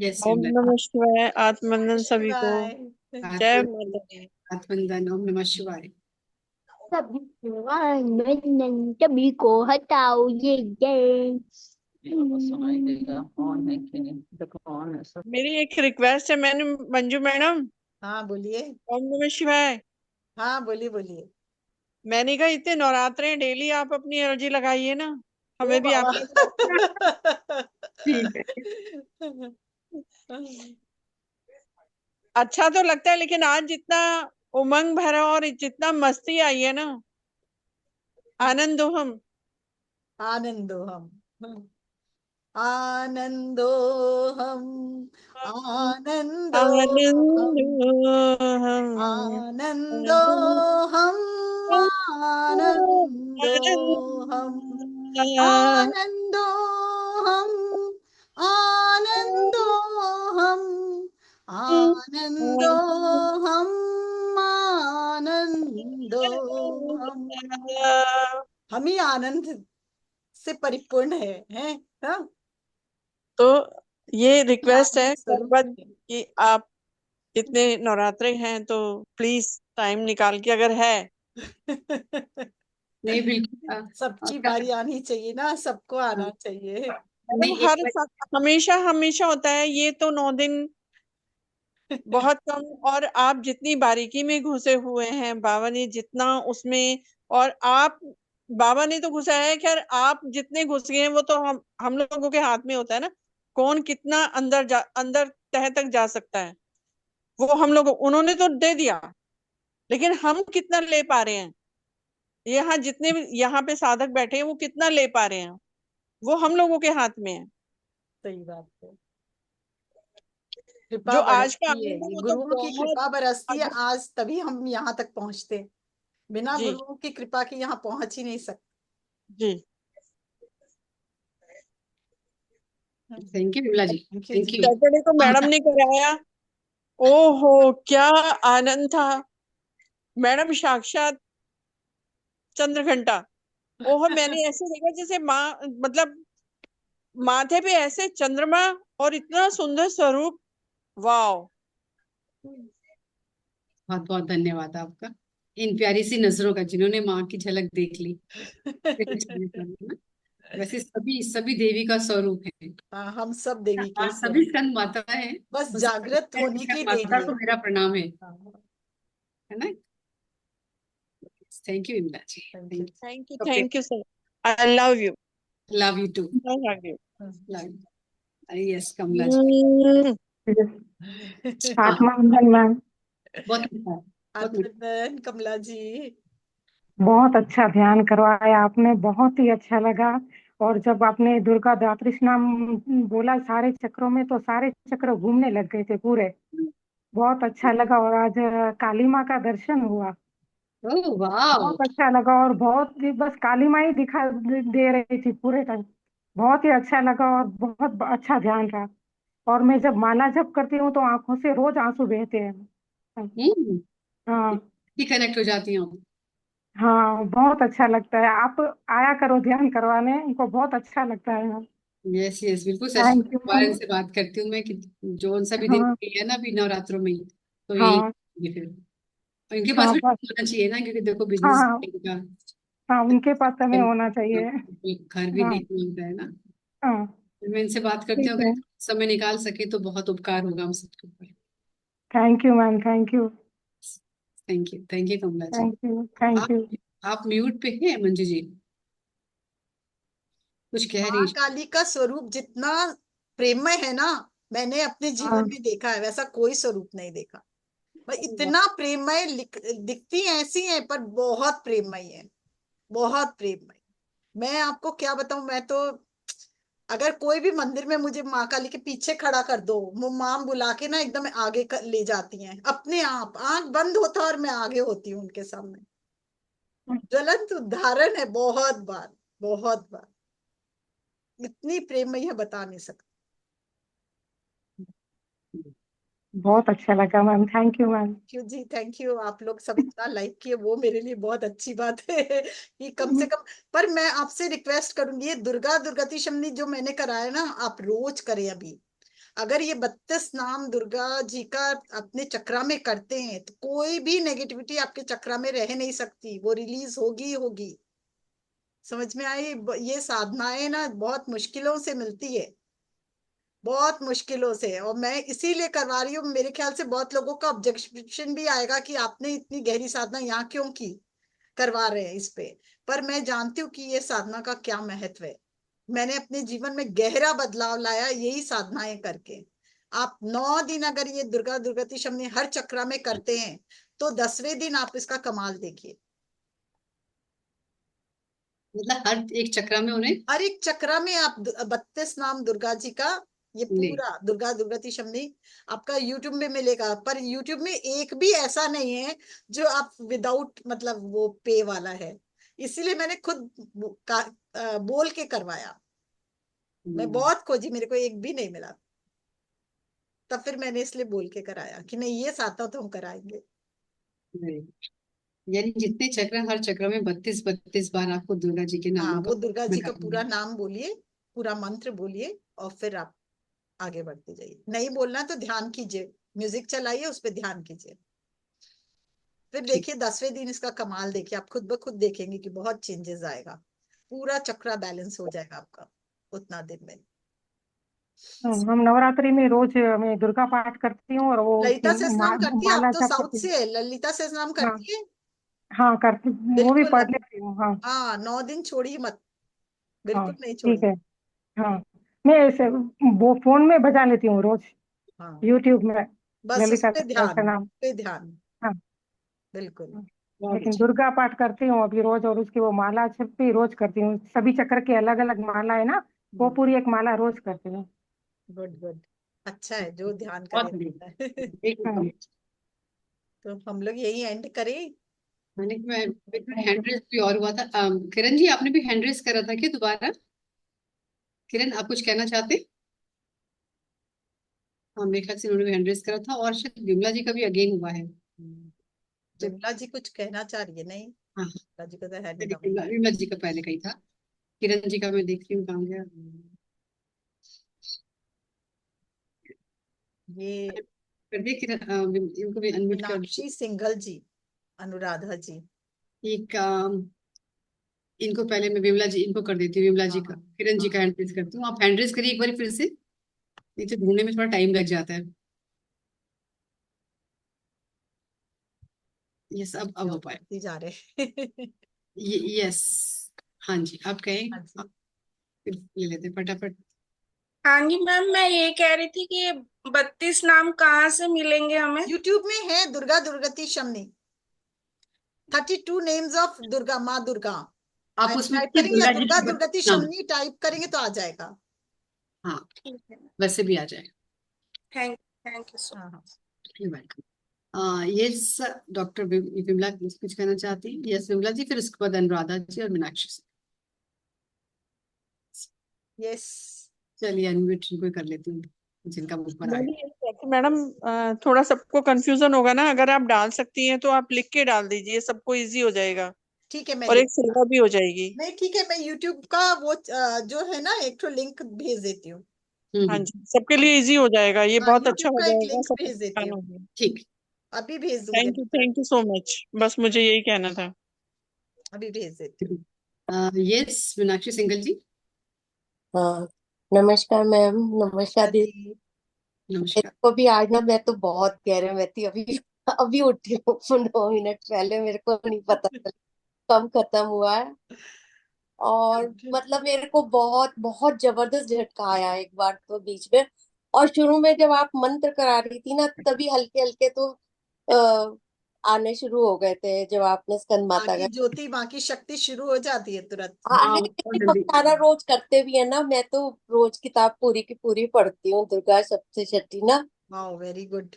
यस ओम विमला नमः शिवाय। आत्मवंदन सभी को। शिवाय। जय आत्मन माता दी। आत्मवंदन। ओम नमः शिवाय। सभी को हटाओ ये मेरी एक रिक्वेस्ट है मैंने मंजू मैडम। हाँ बोलिए। ओम नमः शिवाय। हाँ बोलिए बोलिए। मैंने कहा इतने नवरात्रे हैं, डेली आप अपनी एनर्जी लगाइए ना, ओ हमें भी बाबा। आपका ठीक है। अच्छा तो लगता है, लेकिन आज जितना उमंग भरा और जितना मस्ती आई है ना, आनंदो हम। आनंदो हम। आनंदो हम। आनंदो हम। आनंदो हम। आनंदो हम। आनंदो हम। आनंदो हम। आनंदो हम। आनंदो हम। आनंदो हम ही आनंद से परिपूर्ण है हाँ? तो ये रिक्वेस्ट है आनंद स्वरूप गणपत कि आप इतने नवरात्रे हैं तो प्लीज टाइम निकाल के अगर है। नहीं बिल्कुल सबकी बारी आनी चाहिए ना, सबको आना चाहिए। नहीं मैडम हर हमेशा हमेशा होता है, ये तो 9 दिन बहुत कम। और आप जितनी बारीकी में घुसे हुए हैं, बाबा ने जितना उसमें, और आप बाबा ने तो घुसाया है, खैर आप जितने घुस गए हैं वो तो हम लोगों के हाथ में होता है ना, कौन कितना अंदर तह तक जा सकता है। वो हम लोग, उन्होंने तो दे दिया, लेकिन हम कितना ले पा रहे हैं, यहाँ जितने भी यहाँ पे साधक बैठे हैं वो कितना ले पा रहे हैं, वो हम लोगों के हाथ में है। सही बात है। जो कृपा आज का बरसती है, आनंद है ये वो तो गुरुओं की बहुत कृपा बरसती है अद्भुत। आज, तभी हम यहाँ तक पहुंचते। बिना जी गुरुओं की कृपा के यहाँ पहुंच ही नहीं सकते। जी। Thank you Vimla ji. Thank you thank जी। यू। सैटरडे को मैडम ने कराया, ओहो क्या आनंद था। मैडम साक्षात चंद्रघंटा। ओहो मैंने ऐसे देखा जैसे माँ, मतलब माथे पे ऐसे चंद्रमा और इतना सुंदर स्वरूप। वाह। बहुत बहुत धन्यवाद आपका, इन प्यारी सी नजरों का, जिन्होंने माँ की झलक देख ली। वैसे सभी सभी देवी का स्वरूप है। हाँ, हम सब देवी के आज सभी स्वरूप, स्कंद माता है। बस उस जागृत होने की माता देरी को है। मेरा प्रणाम है हाँ, ना। Thank you Vimla ji. Thank you. Thank you okay. Thank you sir. I love you. Love you too. I love you. Love you. Yes Kamla ji. हाँ आत्मवंदन मैम। बहुत अच्छा है, बहुत मीठा। आत्मदन कमला जी। बहुत अच्छा ध्यान करवाया आपने, बहुत ही अच्छा लगा। और जब आपने दुर्गा दात्री नाम बोला सारे चक्रों में, तो सारे चक्र घूमने लग गए थे पूरे। बहुत अच्छा लगा। और आज काली माँ का दर्शन हुआ, ओह वाह। बहुत अच्छा लगा। और बहुत ही बस काली माँ ही दे रही थी पूरे टाइम। बहुत ही अच्छा लगा और बहुत अच्छा ध्यान रहा। और मैं जब माला जप करती हूँ तो आंखों से रोज आंसू बहते हैं। हाँ कनेक्ट हो जाती हूँ। हाँ, बहुत अच्छा लगता है। आप आया करो ध्यान करवाने, हमको बहुत अच्छा लगता है। यस यस बिल्कुल, सच थैंक यू दोबारा इनसे बात करती हूँ मैं कि जो उन सभी दिन हाँ है ना अभी नवरात्रों में ही, तो यही हाँ करेंगे फिर। और इनके पास हाँ भी बस होना चाहिए ना, क्योंकि देखो बिजनेस हाँ का हाँ, उनके पास समय होना चाहिए। घर भी हाँ देखना होता है ना। हाँ फिर मैं इनसे बात करती ठीक हूँ, अगर है। समय निकाल सके तो बहुत उपकार होगा हम सबके ऊपर। Thank you ma'am, thank you. Thank you Kamla ji. Thank you, thank you. आप म्यूट पे हैं मंजू जी, कुछ कह रही माँ काली का स्वरूप जितना प्रेममय है ना, मैंने अपने हाँ जीवन में देखा है, वैसा कोई स्वरूप नहीं देखा। भाई इतना प्रेममय, दिखती ऐसी है पर बहुत प्रेममय है, बहुत प्रेममय। मैं आपको क्या बताऊं, मैं तो अगर कोई भी मंदिर में मुझे माँ काली के पीछे खड़ा कर दो, वो माँ बुला के ना एकदम आगे ले जाती हैं अपने आप, आंख बंद होता है और मैं आगे होती हूँ उनके सामने। ज्वलंत उदाहरण है, बहुत बार, बहुत बार। इतनी प्रेममय है, बता नहीं सकती। बहुत अच्छा लगा मैम, थैंक यू मैम। क्यों जी, थैंक यू। आप लोग सब इतना लाइक किए, वो मेरे लिए बहुत अच्छी बात है कि कम से कम। पर मैं आपसे रिक्वेस्ट करूंगी, ये दुर्गा दुर्गति शमनी जो मैंने कराया ना, आप रोज करें अभी। अगर ये 32 नाम दुर्गा जी का अपने चक्रा में करते हैं तो कोई भी नेगेटिविटी आपके चक्रा में रह नहीं सकती, वो रिलीज होगी ही होगी। समझ में आई? ये साधनाएं ना बहुत मुश्किलों से मिलती है, बहुत मुश्किलों से। और मैं इसीलिए करवा रही हूँ। मेरे ख्याल से बहुत लोगों का ऑब्जेक्शन भी आएगा कि आपने इतनी गहरी साधना यहाँ क्यों की, करवा रहे हैं इस पे। पर मैं जानती हूँ कि ये साधना का क्या महत्व है। मैंने अपने जीवन में गहरा बदलाव लाया यही साधनाएं करके। आप 9 दिन अगर ये दुर्गा दुर्गति शमनी हर चक्रा में करते हैं तो 10वें दिन आप इसका कमाल देखिए। मतलब हर एक चक्र में उन्हें हर एक चक्रा में आप 32 नाम दुर्गा जी का, ये ले पूरा दुर्गा दुर्गति शमनी आपका यूट्यूब में मिलेगा। पर यूट्यूब में एक भी ऐसा नहीं है जो आप विदाउट मतलब वो पे वाला है। इसीलिए मैंने खुद बोल के करवाया। मैं बहुत खोजी, मेरे को एक भी नहीं मिला। तब फिर मैंने इसलिए बोल के कराया कि नहीं ये साधना तो हम कराएंगे। नहीं। यानी जितने चक्र, हर चक्र में 32 बार आपको दुर्गा जी के हाँ, नामों वो का दुर्गा जी का करना पूरा है। नाम बोलिए, पूरा मंत्र बोलिए और फिर आप आगे बढ़ते जाइए। नहीं बोलना तो ध्यान कीजिए, म्यूजिक चलाइए, उस पर ध्यान कीजिए। फिर ठीक। देखिए 10वें दिन इसका कमाल देखिए, आप खुद ब खुद देखेंगे कि बहुत चेंजेस आएगा। पूरा चक्रा बैलेंस हो जाएगा आपका उतना दिन में। हम नवरात्रि में रोज मैं दुर्गा पाठ करती हूँ और वो ललिता सहस्त्रनाम करती है? आप माला तो जप साउथ करती हूँ। से है, ललिता सहस्त्रनाम हाँ करती है? हाँ करती, वो भी बिल्कुल। पढ़ लेती हूँ। हाँ। हाँ, 9 दिन छोड़िए मत, हाँ बिल्कुल नहीं ठीक है। छोड़िए। हाँ मैं ऐसे वो फोन में बजा लेती हूँ रोज, हाँ, यूट्यूब में, बस उस ललिता पे ध्यान, सहस्त्रनाम। पे ध्यान, हाँ बिल्कुल। हाँ। बहुत लेकिन अच्छा। दुर्गा पाठ करती हूँ अभी रोज, और उसकी वो माला जप भी रोज करती हूँ। सभी चक्र की अलग अलग माला है ना, वो पूरी एक माला रोज करती हूँ। गुड गुड, अच्छा है जो ध्यान बहुत करे। बढ़िया। हाँ। एक तो हम लोग यही एंड करें। मैंने हैंड रेस भी और हुआ था। किरण जी, आपने भी हैंड रेस करा था क्या दोबारा? किरण, आप कुछ कहना चाहते हैं? हाँ, मेरे ख्याल से उन्होंने भी हैंड रेस करा था, और शायद विमला जी का भी अगेन हुआ है। जब विमला जी कुछ कहना चाह रही है? नहीं, हाँ, विमला जी का तो है नहीं नहीं, ना। विमला जी का पहले का ही था। किरण जी का मैं देख रही हूँ कहाँ गया। ये कर दिया किरण, इनको भी अनम्यूट कर मीनाक्षी सिंघल जी, अनुराधा जी। एक इनको पहले मैं विमला जी, इनको कर देती हूँ, विमला जी हाँ का, हाँ किरण जी हाँ। का हैंड रेस करती हूँ। आप हैंड रेस करिए एक बार फिर से, नहीं तो ढूंढने में थोड़ा टाइम लग जाता है। यस, अब हो पाए। करती जा रहे। यस। हाँ जी, आप कहें, हाँ जी। फिर ले लेते हैं फटाफट। हाँ जी मैम, मैं ये कह रही थी कि ये 32 नाम कहाँ से मिलेंगे हमें? यूट्यूब में है दुर्गा दुर्गति शमनी, 32 नेम्स ऑफ दुर्गा, माँ दुर्गा। आप उसमें टाइप देखिए करेंगे या दुर्गा जी दुर्गा के दुर्गति नाम। शमनी टाइप करेंगे तो आ जाएगा। हाँ, ठीक है, वैसे भी आ जाएगा। थैंक यू सो हाँ हाँ। वेलकम। यस, डॉक्टर विमला कुछ कहना चाहती हैं? यस विमला जी, फिर उसके बाद अनुराधा जी और मीनाक्षी जी। यस। चलिए अनम्यूट इनको कर लेती हूँ, जिनका मुख पर मैं आए। भी यही कहती हूँ, मैडम थोड़ा सबको कंफ्यूजन होगा ना, अगर आप डाल सकती हैं तो आप लिख के डाल दीजिए, सबको इजी हो जाएगा ठीक है, मैं और लिख, एक सेवा भी हो जाएगी। नहीं ठीक है, मैं यूट्यूब का वो जो है ना एक तो लिंक भेज देती हूँ। हाँ जी, सबके लिए इजी हो जाएगा, ये हाँ, बहुत अच्छा यूट्यूब हो का एक जाएगा, लिंक सबको भेज देती आसान हूँ, हो गया। ठीक। अभी भेज दूंगी, थैंक यू सो मच, बस मुझे यही कहना था। अभी भेज देती हूँ। यस मीनाक्षी सिंगल जी। हाँ, नमस्कार मैम। नमस्कार नमस्कार दीदी। जी। मेरे नमस्कार। को भी आज ना, मैं तो बहुत गहरे में थी, अभी अभी उठी हूँ 9 मिनट पहले, मेरे को नहीं पता चला कब खत्म हुआ है। और मतलब मेरे को बहुत बहुत जबरदस्त झटका आया एक बार तो बीच में। और शुरू में जब आप मंत्र करा रही थी ना, तभी हल्के हल्के तो आने शुरू हो गए थे जब आपने स्कंद माँ माता की का। ज्योति, माँ की शक्ति शुरू हो जाती है तुरंत। हाँ, हाँ, बहुत लेकिन हम जल्दी। सारा रोज करते भी है ना, मैं तो रोज किताब पूरी की पूरी पढ़ती हूँ, दुर्गा सप्तशती ना। Wow, very good.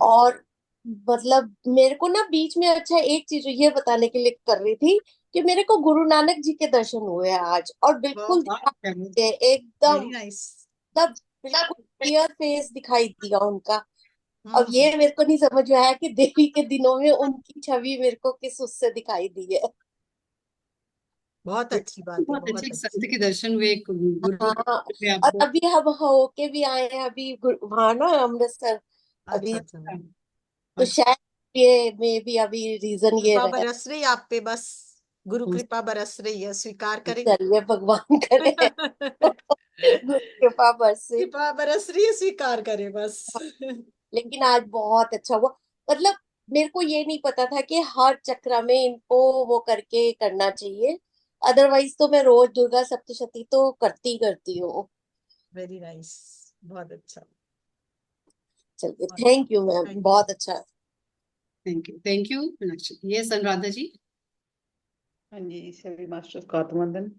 और मतलब मेरे को ना बीच में, अच्छा एक चीज ये बताने के लिए कर रही थी कि मेरे को गुरु नानक जी के दर्शन हुए आज, और वाओ, बिल्कुल दिखाई दिए एकदम, वेरी नाइस। मतलब बिल्कुल क्लियर फेस दिखाई दिया उनका। अब हम्म। ये मेरे को नहीं समझ में आया कि देवी के दिनों में उनकी छवि मेरे को किस उससे दिखाई दी है। बहुत अच्छी बात है, बहुत अच्छे बहुत एक अच्छी। संत के दर्शन हुए, एक गुरु हाँ, हुए और आपको। अभी हम होके भी आए हैं अभी वहां ना अमृतसर अच्छा अभी, अच्छा, तो अच्छा शायद ये में भी अभी रीजन ये कृपा रहे। बरस रही है आप पे, बस गुरु कृपा बरस रही है, स्वीकार करेंगे। चलिए भगवान करे गुरु कृपा बरसे। कृपा बरस रही है, स्वीकार करें बस। लेकिन आज बहुत अच्छा हुआ, मतलब मेरे को ये नहीं पता था कि हर चक्र में इनको वो करके करना चाहिए, अदरवाइज तो मैं रोज दुर्गा सप्तशती तो करती करती हूँ। वेरी नाइस, बहुत अच्छा। चलिए, thank you ma'am, thank you. बहुत अच्छा। Thank you Meenakshi. ये अनुराधा जी। हाँ जी, सभी मास्टर्स का आत्मवंदन।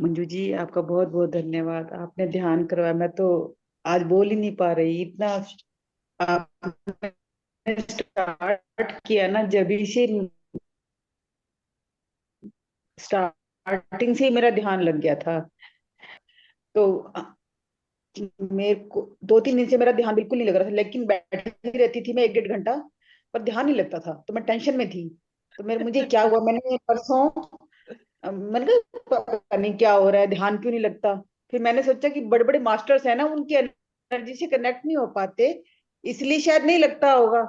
मंजू जी, आपका बहुत बहुत धन्यवाद, आपने ध्यान करवाया। मैं तो आज बोल ही नहीं पा रही, इतना आपने स्टार्ट किया ना, जब से स्टार्टिंग से ही मेरा ध्यान लग गया था। तो मेरे को 2-3 दिन से मेरा ध्यान बिल्कुल नहीं लग रहा था, लेकिन बैठी रहती थी मैं 1-1.5 घंटा, पर ध्यान नहीं लगता था। तो मैं टेंशन में थी। तो मुझे क्या हुआ, मैंने परसों मैंने कहा पता नहीं क्या हो रहा है, ध्यान क्यों नहीं लगता। फिर मैंने सोचा कि बड़े बड़े मास्टर्स है ना, उनकी एनर्जी से कनेक्ट नहीं हो पाते, इसलिए शायद नहीं लगता होगा।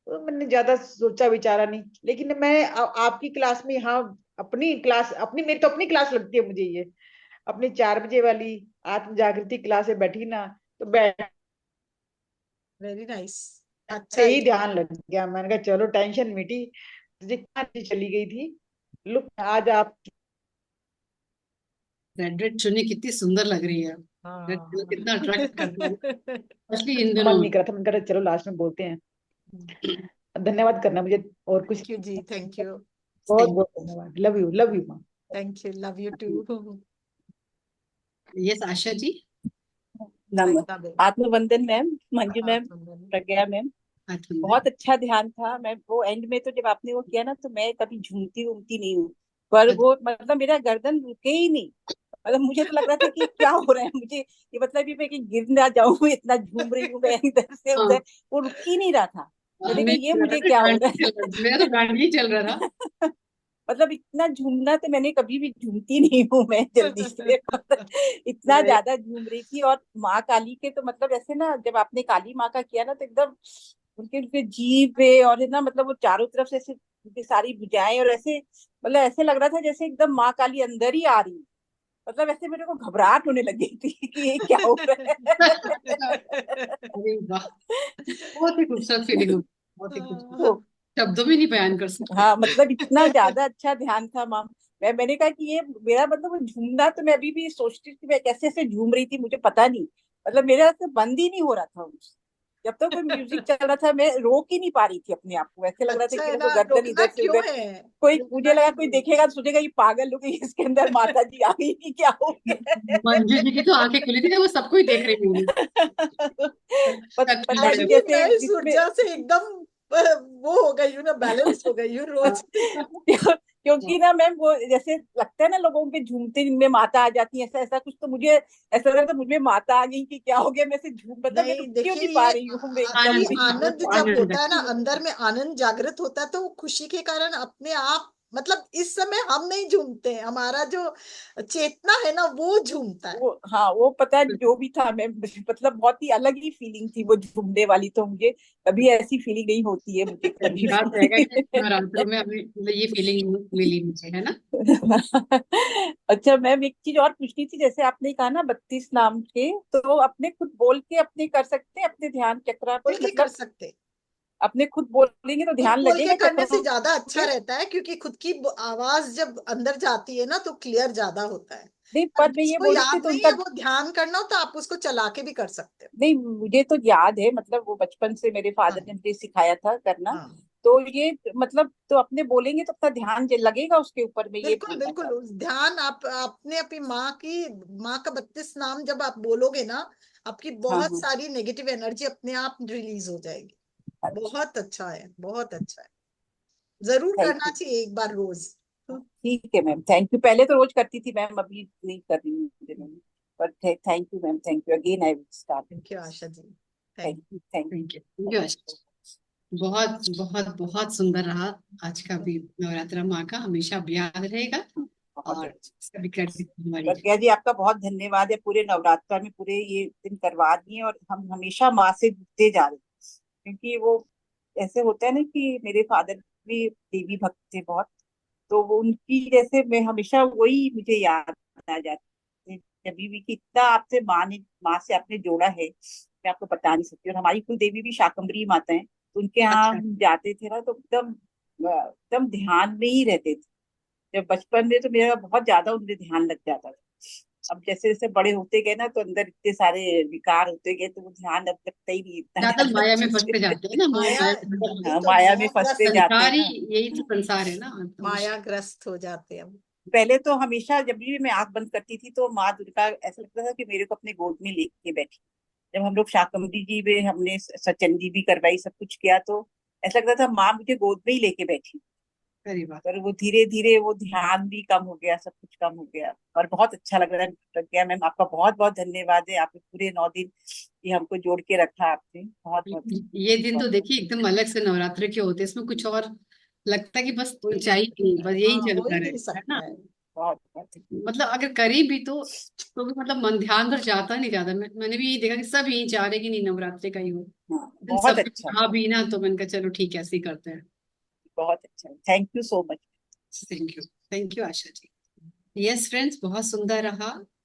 तो मैंने ज्यादा सोचा विचारा नहीं, लेकिन मैं आपकी क्लास में, यहाँ अपनी क्लास, अपनी मेरी तो अपनी क्लास लगती है मुझे ये, अपनी 4 बजे वाली आत्म जागृति क्लास में बैठी ना, तो बैठ वेरी नाइस, अच्छा से है ही ये। ध्यान लग गया। मैंने कहा चलो टेंशन मिटी, तुझे कहाँ चली गई थी। लुक, आज आप रेड चुन्नी कितनी सुंदर लग रही है, रेड कलर हाँ। कितना अट्रैक्ट करता है, स्पेशली इन मन दिनों। नहीं करा था, मैंने कहा चलो लास्ट में बोलते हैं। धन्यवाद करना मुझे, और कुछ थैंक यू जी, थैंक यू। बहुत बहुत धन्यवाद। लव यू माँ। Thank you, love you too. Yes Asha ji. आत्मवंदन मैम, मंजू मैम, आत्मवंदन। प्रज्ञा मैम, बहुत अच्छा ध्यान था। मैं वो एंड में तो जब आपने वो किया ना, तो मैं कभी झूमती वूमती नहीं हूँ, पर वो मतलब मेरा गर्दन रुके ही नहीं। मतलब मुझे तो लग रहा था कि क्या हो रहा है मुझे, ये मतलब ये मैं कि गिर ना जाऊं, इतना झूम रही हूँ मैं इधर से हाँ, उधर, वो रुक ही नहीं रहा था। मैंने हमें कहा ये मुझे क्या हो रहा मेरा तो गांड ही चल रहा था। है मतलब इतना झूमना तो मैंने कभी भी झूमती नहीं हूँ मैं जल्दी से इतना Right. ज्यादा झूम रही थी। और माँ काली के तो मतलब ऐसे ना, जब आपने काली माँ का किया ना, तो एकदम उनके उनके जीभ पे और है ना, मतलब वो चारों तरफ से ऐसे उनकी सारी भुजाएं, और ऐसे मतलब ऐसे लग रहा था जैसे एकदम माँ काली अंदर ही आ रही है। मतलब ऐसे मेरे को घबराहट होने लग गई थी कि ये क्या हो रहा है। अरे वाह, बहुत ही खूबसूरत फीलिंग हो, बहुत ही खूबसूरत, शब्दों में नहीं बयान कर सकते। हाँ, मतलब इतना ज्यादा अच्छा ध्यान था मैम। मैंने कहा कि ये मेरा मतलब वो झूमना, तो मैं अभी भी सोचती थी मैं कैसे ऐसे झूम रही थी, मुझे पता नहीं। मतलब मेरा तो बंद ही नहीं हो रहा था जब तक कोई म्यूजिक चल रहा था। मैं रोक ही नहीं पा रही थी अपने आप को, ऐसे लग रहा था अच्छा कि है देखो ना, गर्दन रोकना इधर से क्यों उधर। है, कोई मुझे रोकना लगा ही कोई नहीं देखेगा तो सोचेगा ये पागल हो गई, इसके अंदर माता जी आ गई कि क्या हो मंजू जी की तो आंखें खुली थी, वो सबको ही देख रही होंगी। पता नहीं, एक्चुअली जैसे मैं इस जिसमें ऊर्जा से एकदम वो हो गई हूँ ना, बैलेंस हो गई हूँ रोज। क्योंकि ना मैम वो जैसे लगता है ना लोगों के झूमते जिनमें माता आ जाती है, ऐसा ऐसा कुछ, तो मुझे ऐसा लग रहा था मुझे माता आ गई कि क्या हो गया, मैं से झूम, मतलब मैं नहीं रुक क्यों देखिए, नहीं पा ये रही हूँ मैं एकदम एक्चुअली भी। आनंद जब आनंद होता है ना, है। अंदर में आनंद जागृत होता है, तो वो खुशी के कारण अपने आप, मतलब इस समय हम नहीं झूमते हैं, हमारा जो चेतना है ना वो झूमता है। वो हाँ, वो पता है जो भी था मैं, मतलब बहुत ही अलग ही फीलिंग थी वो झूमने वाली, तो मुझे कभी ऐसी फीलिंग नहीं होती है मुझे कभी याद रहेगा कि भी। नवरात्रों में हमें मतलब ये फीलिंग मिली मुझे, है ना। अच्छा मैम, एक चीज और पूछनी थी, जैसे आपने कहा ना 32 नाम के, तो अपने खुद बोल के अपने कर सकते हैं अपने ध्यान चक्रा बोल पे, के कर मतलब सकते, अपने खुद बोलेंगे तो खुद ध्यान बोल के लगेगा करने से चक्रों ज्यादा अच्छा पे? रहता है, क्योंकि खुद की आवाज जब अंदर जाती है ना तो क्लियर ज्यादा होता है। नहीं, और पर मैं ये जिसको बोल रही थी याद तो नहीं उनका, है वो ध्यान करना हो तो आप उसको चला के भी कर सकते हो। नहीं मुझे तो याद है, मतलब वो बचपन से मेरे फादर ने हाँ मुझे सिखाया था करना। हाँ, तो ये मतलब तो अपने बोलेंगे तो अपना ध्यान लगेगा उसके ऊपर, मैं ये बिल्कुल बोलना बिल्कुल, चाहती उस ध्यान आप अपने अपनी माँ का 32 नाम जब आप बोलोगे ना, आपकी हूँ। हाँ बहुत हाँ, सारी नेगेटिव एनर्जी अपने आप रिलीज हो जाएगी। अच्छा, बहुत अच्छा है, बहुत अच्छा है, जरूर थैंक करना यू। चाहिए एक बार रोज। ठीक है मैम, थैंक यू। पहले तो रोज करती थी मैम, अभी नहीं कर रही हूँ दिनों में। पर thank you ma'am, thank you again, I will start. Thank you Asha ji, thank thank you, thank thank you. You. बहुत बहुत बहुत सुंदर रहा आज का भी नवरात्रा माँ का, हमेशा अब याद रहेगा बहुत और अच्छा। इसका भी क्रेडिट हमारी है। प्रज्ञा जी आपका बहुत धन्यवाद है, पूरे नवरात्र में पूरे ये दिन करवा दिए और हम हमेशा माँ से जुड़ते जा रहे हैं। क्योंकि वो ऐसे होता है ना कि मेरे फादर भी देवी भक्त थे बहुत, तो वो उनकी जैसे मैं हमेशा वही मुझे याद आ जाती है जब भी कि इतना आपसे माँ से आपने जोड़ा है, मैं आपको बता नहीं सकती। और हमारी कुल देवी भी शाकंभरी माता है, तो उनके यहाँ अच्छा हम जाते थे ना तो एकदम एकदम ध्यान में ही रहते थे। जब बचपन में तो मेरा बहुत ज्यादा उनमें ध्यान लग जाता था। अब जैसे जैसे बड़े होते गए ना तो अंदर इतने सारे विकार होते गए, तो वो ध्यान अब लगता ही नहीं इतना ज्यादा ज्यादा माया में अच्छे फंसते से। जाते हैं ना, मोह माया, माया वही हाँ, तो माया में फंसते मोहग्रस्त, जाते संसार हैं ही, ना। यही तो संसार है ना, तो मायाग्रस्त हो जाते हैं हम। पहले तो हमेशा जब भी मैं आंख बंद करती थी तो माँ दुर्गा ऐसा लगता था कि मेरे को अपने गोद में लेके बैठी। जब हम लोग शाकंभरी जी में हमने सचंडी भी करवाई, सब कुछ किया, तो ऐसा लगता था माँ मुझे गोद में ही लेके बैठी। अरे वाह। पर वो धीरे धीरे वो ध्यान भी कम हो गया, सब कुछ कम हो गया, और बहुत अच्छा लग रहा है। प्रज्ञा मैम आपका बहुत बहुत धन्यवाद है, आपने पूरे 9 दिन ये हमको जोड़ के रखा आपने, बहुत बहुत ये दिन तो बहुत देखिए एकदम अलग से नवरात्र के होते हैं, इसमें कुछ और लगता है कि बस कोई नहीं, चाहिए नहीं, बस यही हाँ हो चलता ही रहे, नहीं है ना। सकता है। बहुत बहुत मतलब अगर करें भी तो भी मतलब मन ध्यान उधर जाता नहीं, ज्यादा मैंने भी यही देखा कि सब यही चाह रहे कि नहीं नवरात्रि का ही हो, हाँ, इन बहुत सब अच्छा, कहा भी ना, तो मैंने कहा चलो ठीक है ऐसे ही करते हैं। बहुत अच्छा, thank you so much. Thank you Asha ji. Yes friends, बहुत सुंदर रहा